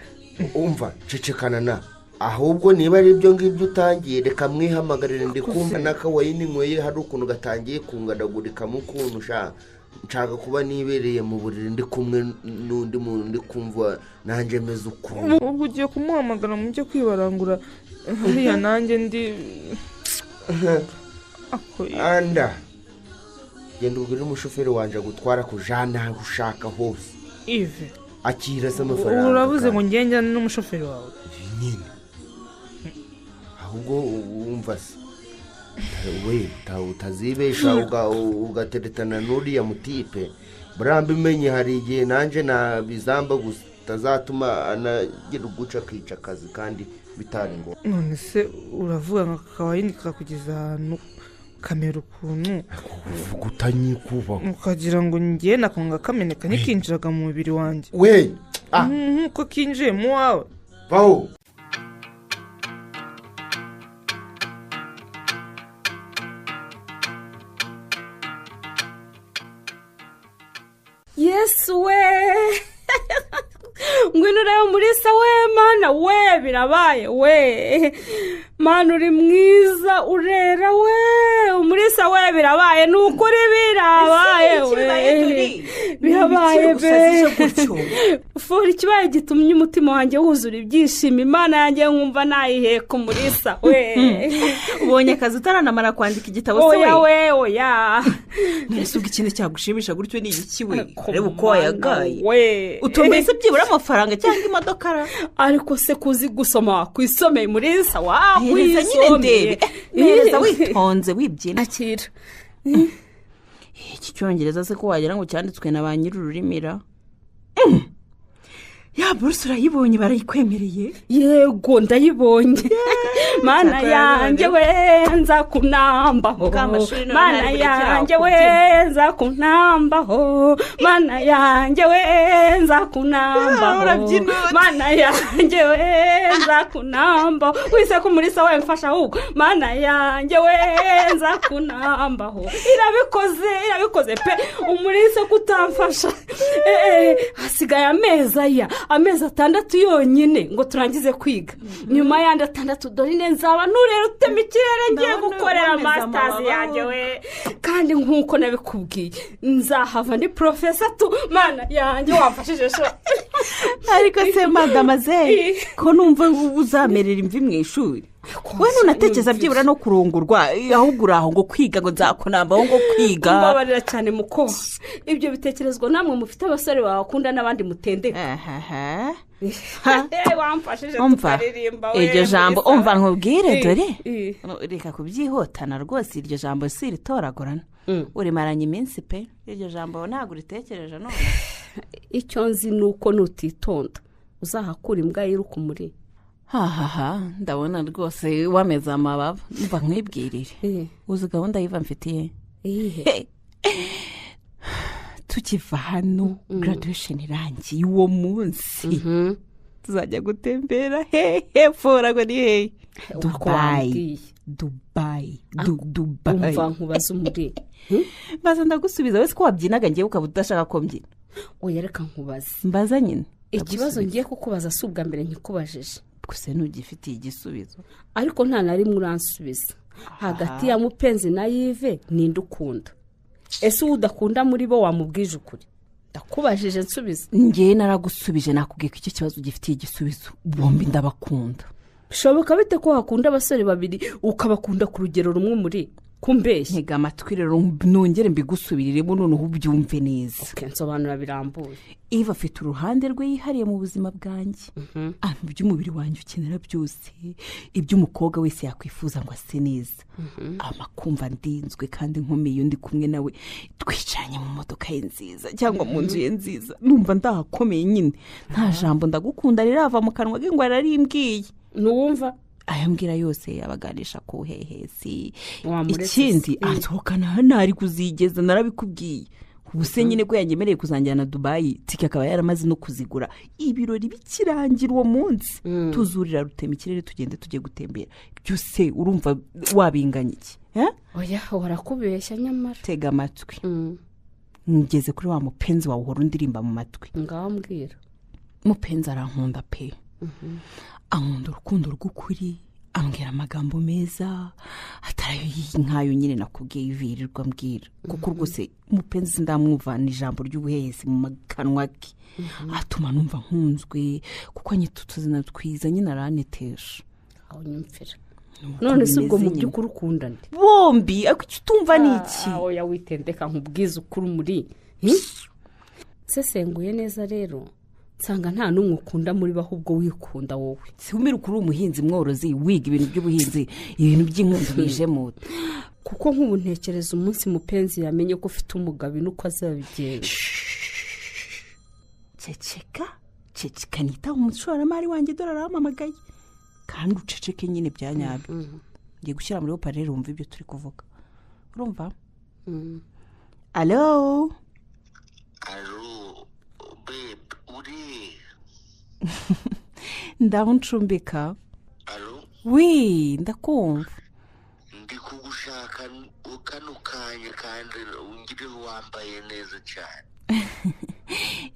umva cecekana na ahubwo niba ari ibyo ngibyo utangiye reka mwihamagarire ndi kumva n'akawayini nyweye hari ukuntu gatangiye kungadagurikamo ukuntu nshaka kuba nibereye mu buriri ndi kumwe n'undi muntu ndi kumva nanjye meze ukuntu ubwo ugiye kumuhamagara mu byo kwibarangura hariya nanjye ndi anda genda ubwire umushoferi wanjye gutwara kujana aho ushaka hose ive akira se amafaranga urabuze ngo ngenge n'umushoferi wawe nyine ahubwo wumva se we utazibesha ugateretana n'uriya mutipe burambe imenye hari igihe nanjye nabizamba gusa utazatuma anagira uguca akica akazi kandi bitari ngo none se uravuga ngo akawayini kakugeza ahantu kamera ukuntu utanyikubaho ukagira ngo ngiye nakonga kameneka ntikinjiraga mu mubiri wanjye we nk'uko kinjiye mu wawe baho yesu we ngwino urebe umurisa we mana we birabaye we mana uri mwiza urera we umurisa we birabaye ni ukuri birabaye we birabaye be fura ikibaye gitumye umutima wanjye wuzura ibyishimo imana yanjye nkumva nayiheka umurisa we ubonye akazi utaranamara kwandika igitabo se we oya mbese ubwo ikintu cyagushimisha gutyo ni iki we reba uko wayagaye we utumvise byibura amafaranga cyangwa imodoka ariko se kuzi gusoma wakwisomeye umurisa wakwisomeye nyine ndebe neza witonze wibyina akira iki cyongereza se ko wagira ngo cyanditswe na ba nyir'ururimira ya buruse urayibonye barayikwemereye yego ndayibonye mana yanjye we nzakunambaho mana yanjye we nzakunambaho mana yanjye we nzakunambaho mana yanjye we nzakunambaho wise ko muri sawa mfasha ahubwo mana yanjye we nzakunambaho irabikoze pe umurisa kutamfasha hasigaye amezi 6 yonyine ngo turangize kwiga nyuma y'andi 6 dore nzaba nurera utema ikirere ngiye gukorera masters yanjye we kandi nk'uko nabikubwiye nzahava ndi professor tu mana yanjye wamfashije sho ariko se madama ze ko numva uzamerera imvi mu ishuri we nunatekereza byibura no kurongorwa ahubwo uraho ngo kwiga ngo nzakunambaho ngo kwiga mbabarira cyane muko ibyo bitekerezwa namwe mufite abasore bakunda n'abandi mutendeka wamfashije tukaririmba we iryo jambo umva nkubwire dore reka kubyihotana rwose iryo jambo si ritoragurana urimaranye iminsi pe iryo jambo ntabwo uritekereje none icyo nzi ni uko nutitonda uzahakura imbwa yiruka umuri ndabona rwose wameze amababa mva nkwibwirire uzi gahunda yiva mfitiye tukiva hano graduation irangiye uwo munsi tuzajya gutembera fora ngo ni hehe Dubai umva nkubaza umuri mbaza ndagusubiza wese ko wabyinaga ngiye ukaba udashaka ko mbyina oya reka nkubaze mbaza nyine ikibazo ngiye kukubaza si ubwa mbere nkikubajije gusa ntugifitiye igisubizo. ariko nta na rimwe uransubiza hagati ya mupenzi na yive ninde ukunda ese udakunda muri bo wamubwije ukuri ndakubajije nsubiza ngewe naragusubije nakubwiye ko icyo kibazo gifitiye igisubizo bombi ndabakunda. bishoboka bite ko wakunda abasore babiri ukabakunda ku rugero rumwe muri kumbeshya ntega amatwi rero nongere mbigusubiriremo noneho ubyumve neza. nsobanura birambuye. Eva afite uruhande rwe yihariye mu buzima bwanjye iby'umubiri wanjye ukenera byose iby'umukobwa wese yakwifuza ngo ase neza amakumva ndinzwe kandi nkomeye iyo ndi kumwe nawe twicanye mu modoka ye nziza cyangwa mu nzu ye nziza numva ndahakomeye nyine nta jambo ndagukunda rirava mu kanwa ke ngo ararimbwiye ntuwumva ayambwira yose yabaganisha ku hehesi ikindi ansohokana hano ari kuzigeza narabikubwiye ubu se nyine ko yanyemereye kuzanjyana Dubai tike akaba yaramaze no kuzigura ibirori bikirangira uwo munsi tuzurira rutema ikirere tugende tujye gutembera byose urumva wabinganya iki oya warakubeshya nyamara tega amatwi ngeze kuri wa mupenzi wawe uhora undirimba mu matwi ngaho mbwira mupenzi arankunda pe ankunda urukundo rw'ukuri ambwira amagambo meza atari nk'ayo nyine nakubwiye yivirirwa mbwira kuko rwose umupenzi ndamwumvana ijambo ry'ubuhehesi mu kanwa ke atuma numva nkunzwe kuko anyita utuzina twiza nyine aranetesha aho nyumvira none se ubwo mu by'ukuri ukunda nde bombi ariko icyo utumva ni iki oya witendeka nkubwize ukuri muri sesenguye neza rero nsanga nta n'umwe ukunda muri bo ahubwo wikunda wowe si umira ukuri umuhinzi mworozi wiga ibintu by'ubuhinzi ibintu by'inkunzi bijemo kuko nk'ubu ntekereza umunsi mupenzi yamenye ko ufite umugabo nuko azabigenza ceceka nita umushoramari wanjye dore arampamagaye kandi uceceke nyine bya nyabyo ngiye gushyira muri oparere wumva ibyo turi kuvuga urumva alo babe uri ndaho ncumbika wi ndakumva ndi kugushaka kano kanya kandi ungiriho wambaye neza cyane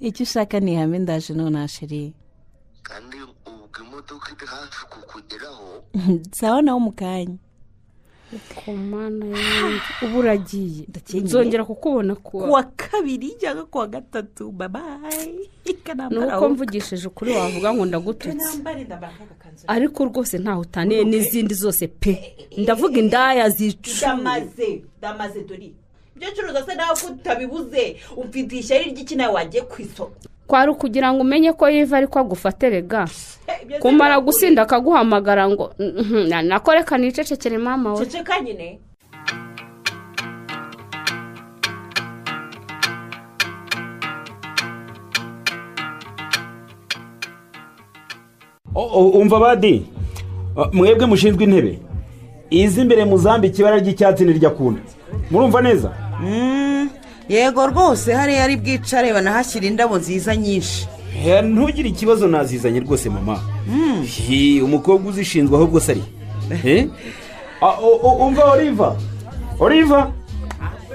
icyo ushaka ni ihame ndaje none asheri kandi ubwo imodoka iri hafi kukugeraho sawa nawe mu kanya kumana ubu uragiye nzongera kukubona kuwa kabiri cyangwa kuwa gatatu babayi nuko mvugishije ukuri wavuga ngo ndagututse ariko rwose ntaho utaniye n'izindi zose pe ndavuga indaya zicumuye damaze dori ibyo curuza se nawe ko utabibuze ufite ishyari ry'iki nawe wagiye ku isoko kwari ukugira ngo umenye ko yiva ariko agufaterega kumara gusinda akaguhamagara ngo nakoreka nicecekere mama we ceceka nyine umva badi mwebwe mushinzwe intebe izi imbere muzambike ibara ry'icyatsi n'iryakunda murumva neza yego rwose hariya ari bwicare banahashyira indabo nziza nyinshi ntugire ikibazo nazizanye rwose mama umukobwa uzishinzwe ahubwo se ari umva oliva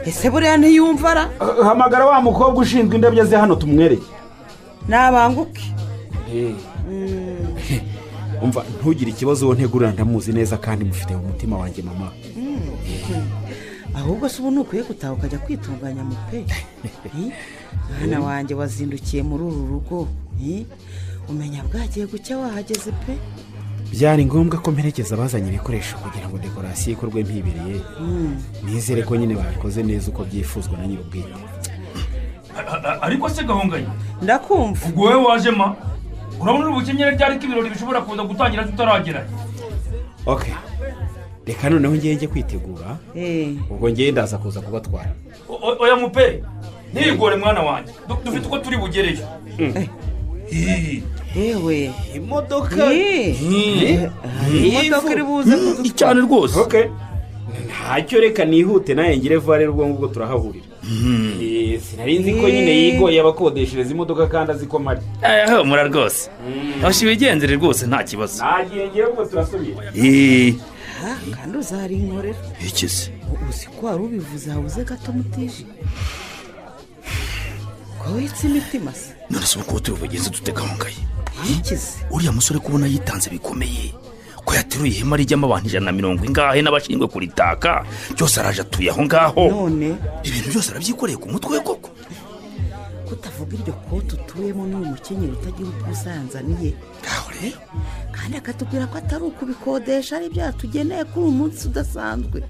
ese buriya ntiyumva ara hamagara wa mukobwa ushinzwe indabyo ze hano tumwereke nabanguke umva ntugire ikibazo wowe ntegurira ndamuzi neza kandi mufite mu mutima wanjye mama ahubwo se ubu ntukwiye gutaha ukajya kwitunganya mu pe mwana wanjye wazindukiye muri uru rugo umenya bwagiye gucya wahageze pe byari ngombwa ko mperekeza abazanye ibikoresho kugira ngo dekorasiyo ikorwe mpibereye nizere ko nyine babikoze neza uko byifuzwa na nyir'ubwite ariko se gahunganye ndakumva ubwo wowe wajema urabona ubukenyere ryari ko ibirori bishobora kuza gutangira tutaragera okay reka noneho njye kwitegura ubwo njye ndaza kuza kubatwara oya mupe ntigore mwana wanjye dufite uko turi bugereyo yewe imodoka imodoka iri buze cyane rwose ntacyo reka nihute nawe ngire vuba rero ubwo ngubwo turahahurira sinari nzi ko nyine yigoye abakodeshereza imodoka kandi azi ko mari mura rwose ntabwo wigenzere rwose nta kibazo nagiye ngewe ubwo turasubira kandi uzarinkorera iki se uzi ko wari ubivuze habuze gato mutije ko witse imitima se none se uko turi bugenze dutega ahongaye uriya musore kubona yitanze bikomeye ko yateruye ihema rijyamo abantu 150 ingahe n'abashinzwe kuritaka byose araje atuye aho ngaho none ibintu byose arabyikoreye ku mutwe we koko kutavuga iryo kote utuyemo n'uyu mukenyero utagira uko usanzaniye kandi akatubwira ko atari ukubikodesha ari byatugeneye kuri uyu munsi udasanzwe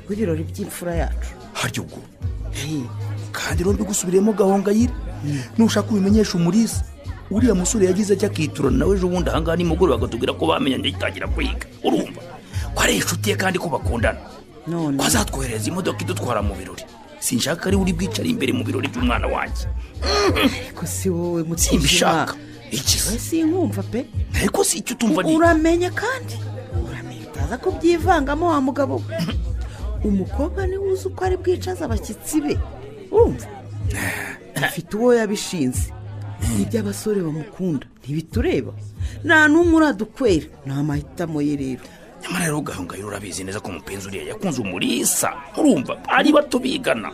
w'ibirori by'imfura yacu haryo ubwo kandi rombi gusubiremo Gahongayire nushaka ubimenyesha Umulisa uriya musore yagize ajya akiturana nawe ejo bundi ahangaha nimugoroba bakatubwira ko bamenyanye yitangira kwiga urumva ko ari inshuti ye kandi ko bakundana ko azatwohereza imodoka idutwara mu birori sinshaka ari uri bwicare imbere mu birori by'umwana wanjye ariko si wowe simbishaka iki we sinkumva pe ariko si icyo utumva ni uramenye kandi uramenye utaza kubyivangamo wa mugabo umukobwa niwe uzi uko ari bwicaza abashyitsi be urumva afite uwo yabishinze ibyo abasore bamukunda ntibitureba nta n'umwe uradukwera ni amahitamo ye rero nyamara rero Gahongayire urabizi neza ko umupenzi uriya yakunze Umulisa urumva ari bato bigana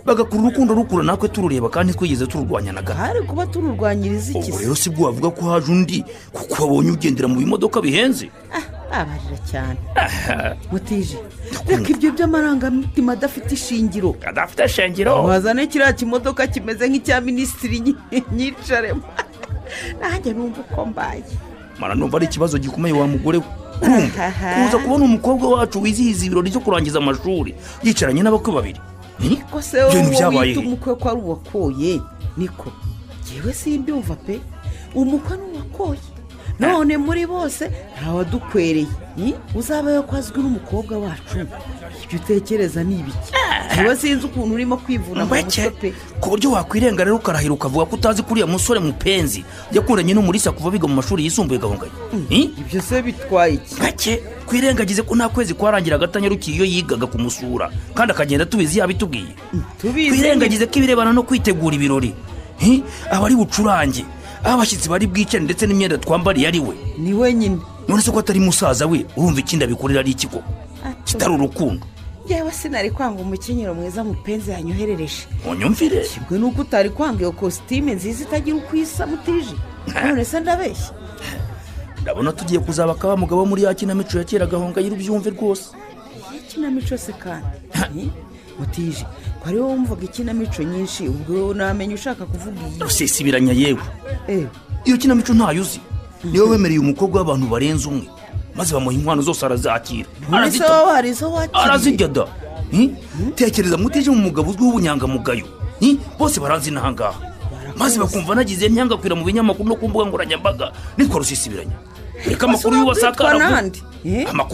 bagakura urukundo rukura natwe turureba kandi twigeze tururwanya na gato hari kuba tururwanyiriza iki ubu rero si bwo wavuga ko haje undi kuko wabonye ugendera mu bimodoka bihenze abarira cyane Mutije reka ibyo by'amarangamutima adafite ishingiro wazane kiriya kimodoka kimeze nk'icya minisitiri nyicaremo nanjye numva uko mbaye mara numva ari ikibazo gikomeye wa mugore urumva kuza kubona umukobwa wacu wizihiza ibirori byo kurangiza amashuri yicaranye n'abakwe babiri niko se wowe wita umukwe ko ari uwakoye niko yewe simbyumva pe umukwe n'uwakoye none muri bose ntawadukwereye uzabayo ko azwi n'umukobwa wacu ibyo utekereza ni ibiki yewe sinzi ukuntu urimo kwivuna mu mutwe pe ku buryo wakwirenga rero ukarahira ukavuga ko utazi kuriya musore mupenzi yakundanye n'Umulisa kuva biga mu mashuri yisumbuye Gahongayire ibyo se bitwaye iki bake kwirengagize ko nta kwezi kwarangira agatanyarukiye iyo yigaga kumusura kandi akagenda tubizi yabitubwiye kwirengagize ko ibirebana no kwitegura ibirori aba ari bucurange abashyitsi bari bwicare ndetse n'imyenda twambariye ari we ni wenyine none se ko atari musaza we urumva ikindi abikorera ari iki ko kitari urukundo yewe sinari kwanga umukenyero mwiza mupenzi yanyoherereje unyumvire kibwe nuko utari kwanga iyo kositime nziza itagira uko isa Mutije none se ndabeshya ndabona tugiye kuzabaka wa mugabo muri ya kinamico ya kera Gahongayire ubyumve rwose ikinamico se kandi Mutije ko ari wowe wumvaga ikinamico nyinshi ubwo namenye ushaka kuvuga iyi rusisibiranya yewe iyo kinamico ntayo uzi niwe wemereye umukobwa w'abantu barenze umwe maze bamuha inkwano zose arazakira arazirya da tekereza Mutije mu mugabo uzwiho ubunyangamugayo bose baranzi n'ahangaha maze bakumva nagize nyangakwira mu binyamakuru no ku mbuga nkoranyambaga nitwa rusisibiranya reka amakuru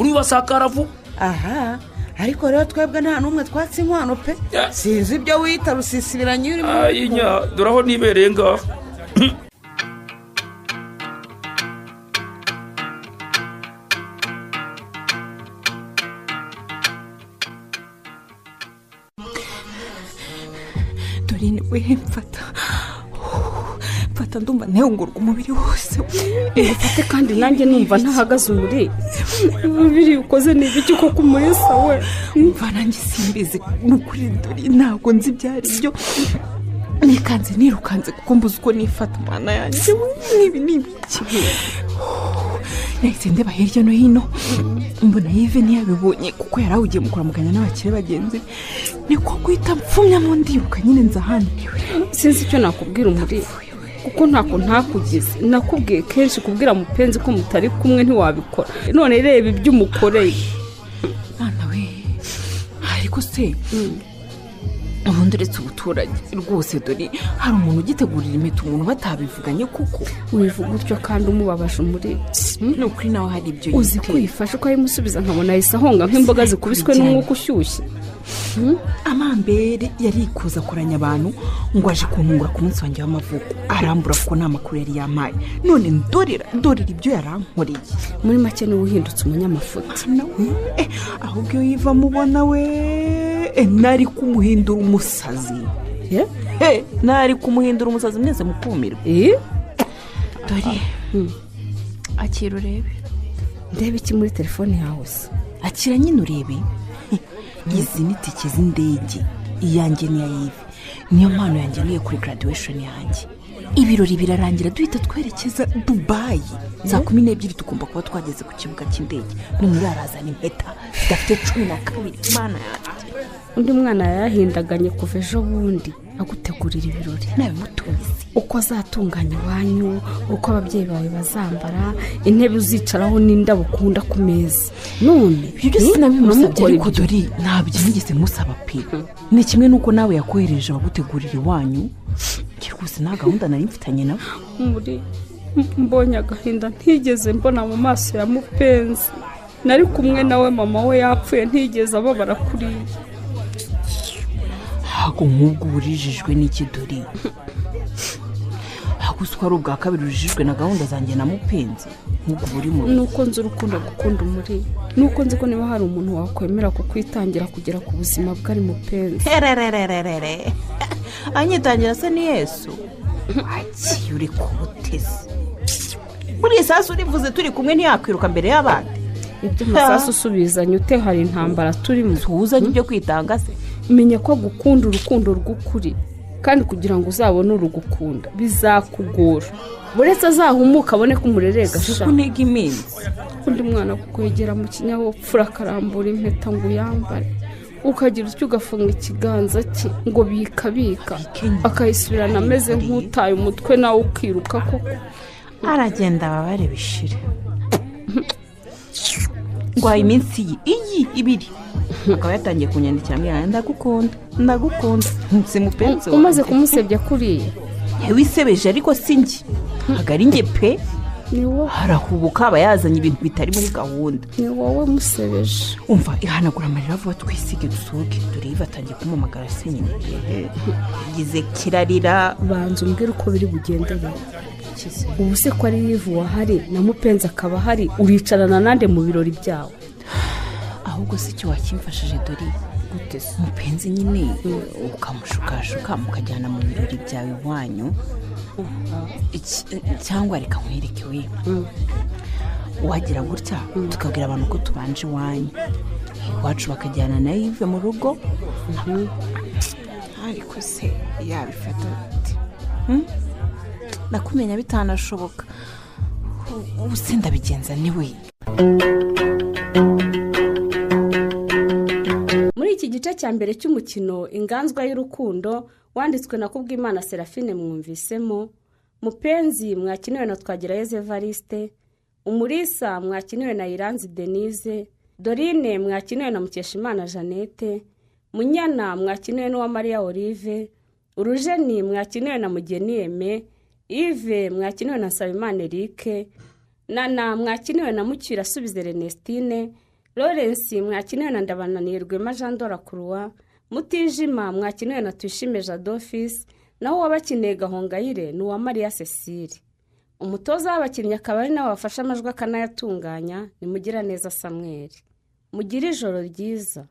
y'uwasakara vuba aha ariko rero twebwe nta n'umwe twatse inkwano pe sinzi ibyo wita rusisibiranya urimo ayinya dore aho nibereye ngaho Dorine we mfata ndumva ntihungurwa umubiri wose ufate kandi nanjye numva ntahagaze umubiri ukoze ni ibiki koko Umulisa we mva nanjye simbizi ni ukuri Dorine ntabwo nzi ibyo ari byo nikanze nirukanze kuko mbuze uko nifata umwana yanjye nibi n'ibiki nahise ndeba hirya no hino mbona Yves ntiyabibonye kuko yari awugiye mu kuramukanya n'abakire bagenzi niko guhita mpfumyamo ndiruka nyine nza hano sinzi icyo nakubwira Umulisa kuko ntako ntakugize nakubwiye kenshi kubwira mupenzi ko mutari kumwe ntiwabikora none reba ibyo umukoreye mwana we ariko se ubundi uretse ubuturage rwose dore hari umuntu ugitegurira impeta umuntu batabivuganye kuko wivuga utyo kandi umubabaje Umulisa ni ukuri nawe hari ibyo uzi kwifasha uko ayimusubiza nkabona yahise ahonga nk'imboga zikubiswe n'umwuka ushyushye amambere yarikuza akoranya abantu ngo aje kuntungura ku munsi wanjye w'amavuko arambura kuko nta makuru yari yampaye none ndorera ibyo yarankoreye muri make niwe uhindutse umunyamafuti ahubwo iyo yiva mubona we nari kumuhindura umusazi nari kumuhindura umusazi mwese mukumirwa dore akira urebe ndebe iki muri telefone yawe se akira nyine urebe izi ni tike z'indege iyanjye niya Yves niyo mpano yanjye niyo kuri graduation yanjye ibirori birarangira duhita twerekeza dubayi saa 12 tugomba kuba twageze ku kibuga cy'indege n'umuri arazana impeta zidafite 12 mana yanjye. undi mwana yahindaganye kuva ejo bundi agutegurira ibirori nawe mutumizi uko azatunganya iwanyu, uko ababyeyi bawe bazambara, intebe uzicaraho n'indabo ukunda ku meza. None ibyo byose nabimusabye ariko dore ntabyo nigeze musaba pe. Ni kimwe nuko nawe yakohereje abagutegurira iwanyu. Rwose nta gahunda nari mfitanye nawe. muri mbonye agahinda ntigeze mbona mu maso ya mupenzi. Nari kumwe nawe mama we yapfuye ntigeze ababara kuri hago nk'ubwo urijijwe n'iki dore. Haguswa ari ubwa kabiri urijijwe na gahunda zanjye na mupenzi nk'ubwo buri mu nuko nzi urukundo gukunda umuri, nuko nzi ko niba hari umuntu wakwemera kukwitangira kugera ku buzima bw'ari mupenzi. Anyitangira se ni Yesu. Aki uri kubutezi. Muri sasu urivuze turi kumwe ntiyakwiruka mbere y'abandi. Ibyo musasu usubizanye ute hari intambara turimo. Tuzanye ibyo kwitanga se. Menya ko gukunda urukundo rw'ukuri kandi kugira ngo uzabone urugukunda bizakugora. Buretse azahumuka abone ko umurerega sha. Kunega iminsi. Undi mwana kukwegera mu kinyabupfura karambura impeta ngo yambare. Ukagira icyo ugafunga ikiganza cye ngo bikabika akayisubirana ameze nk'utaye umutwe nawe ukiruka koko. Aragenda babare bishira. Ngwa iminsi iyi ibiri. Akaba yatangiye kunyandikira mbya ndagukunda. Nse mupenzi wawe. Umaze kumusebya kuriye. Wisebeje ariko singi. Agari nge pe. Ni wowe harahubuka abayazanye ibintu bitari muri gahunda. Ni wowe musebeje. Umva ihanagura amarira vuba twisige dusohoke turiva atangiye kumumagara se nyine. Gize kirarira banza umbwira uko biri bugendere. Ubu se ko ari yivu wahari na mupenzi akaba hari uricarana nande mu birori byawe. Ahubwo se cyo wakimfashije dori gute mupenzi nyine ukamushukashuka mukajyana mu birori byawe wanyu. Cyangwa reka nkwereke we wagira gutya tukabwira abantu ko tubanje iwanyu iwacu bakajyana na Yves mu rugo. Ariko se yabifata ati nakumenya bitanashoboka ubu se ndabigenza niwe. Muri iki gice cya mbere cy'umukino Inganzwa y'urukundo wanditswe na Kubwimana Serafine mwumvisemo, Mupenzi mwakiniwe na Twagirayezu Evariste, Umulisa mwakiniwe na Iranzi Denise, Dorine mwakiniwe na Mukeshimana Jeannette, Munyana mwakiniwe n'uwa Maria Olive, Urujeni mwakiniwe na Mugeni Aime, Yves mwakiniwe na Nsabimana Eric, Nana mwakiniwe na Mukira Subize Ernestine, Lawrence mwakiniwe na Ndabananirwe Majandora Croix, Mutijima mwakiniwe na Tuyishime Jadofis, naho wabakineye Gahongayire n'uwa Maria Cecile. Umutoza w'abakinnyi akaba ari nawe wafasha amajwi akanayatunganya ni Mugiraneza Samuel. Mugira ijoro ryiza.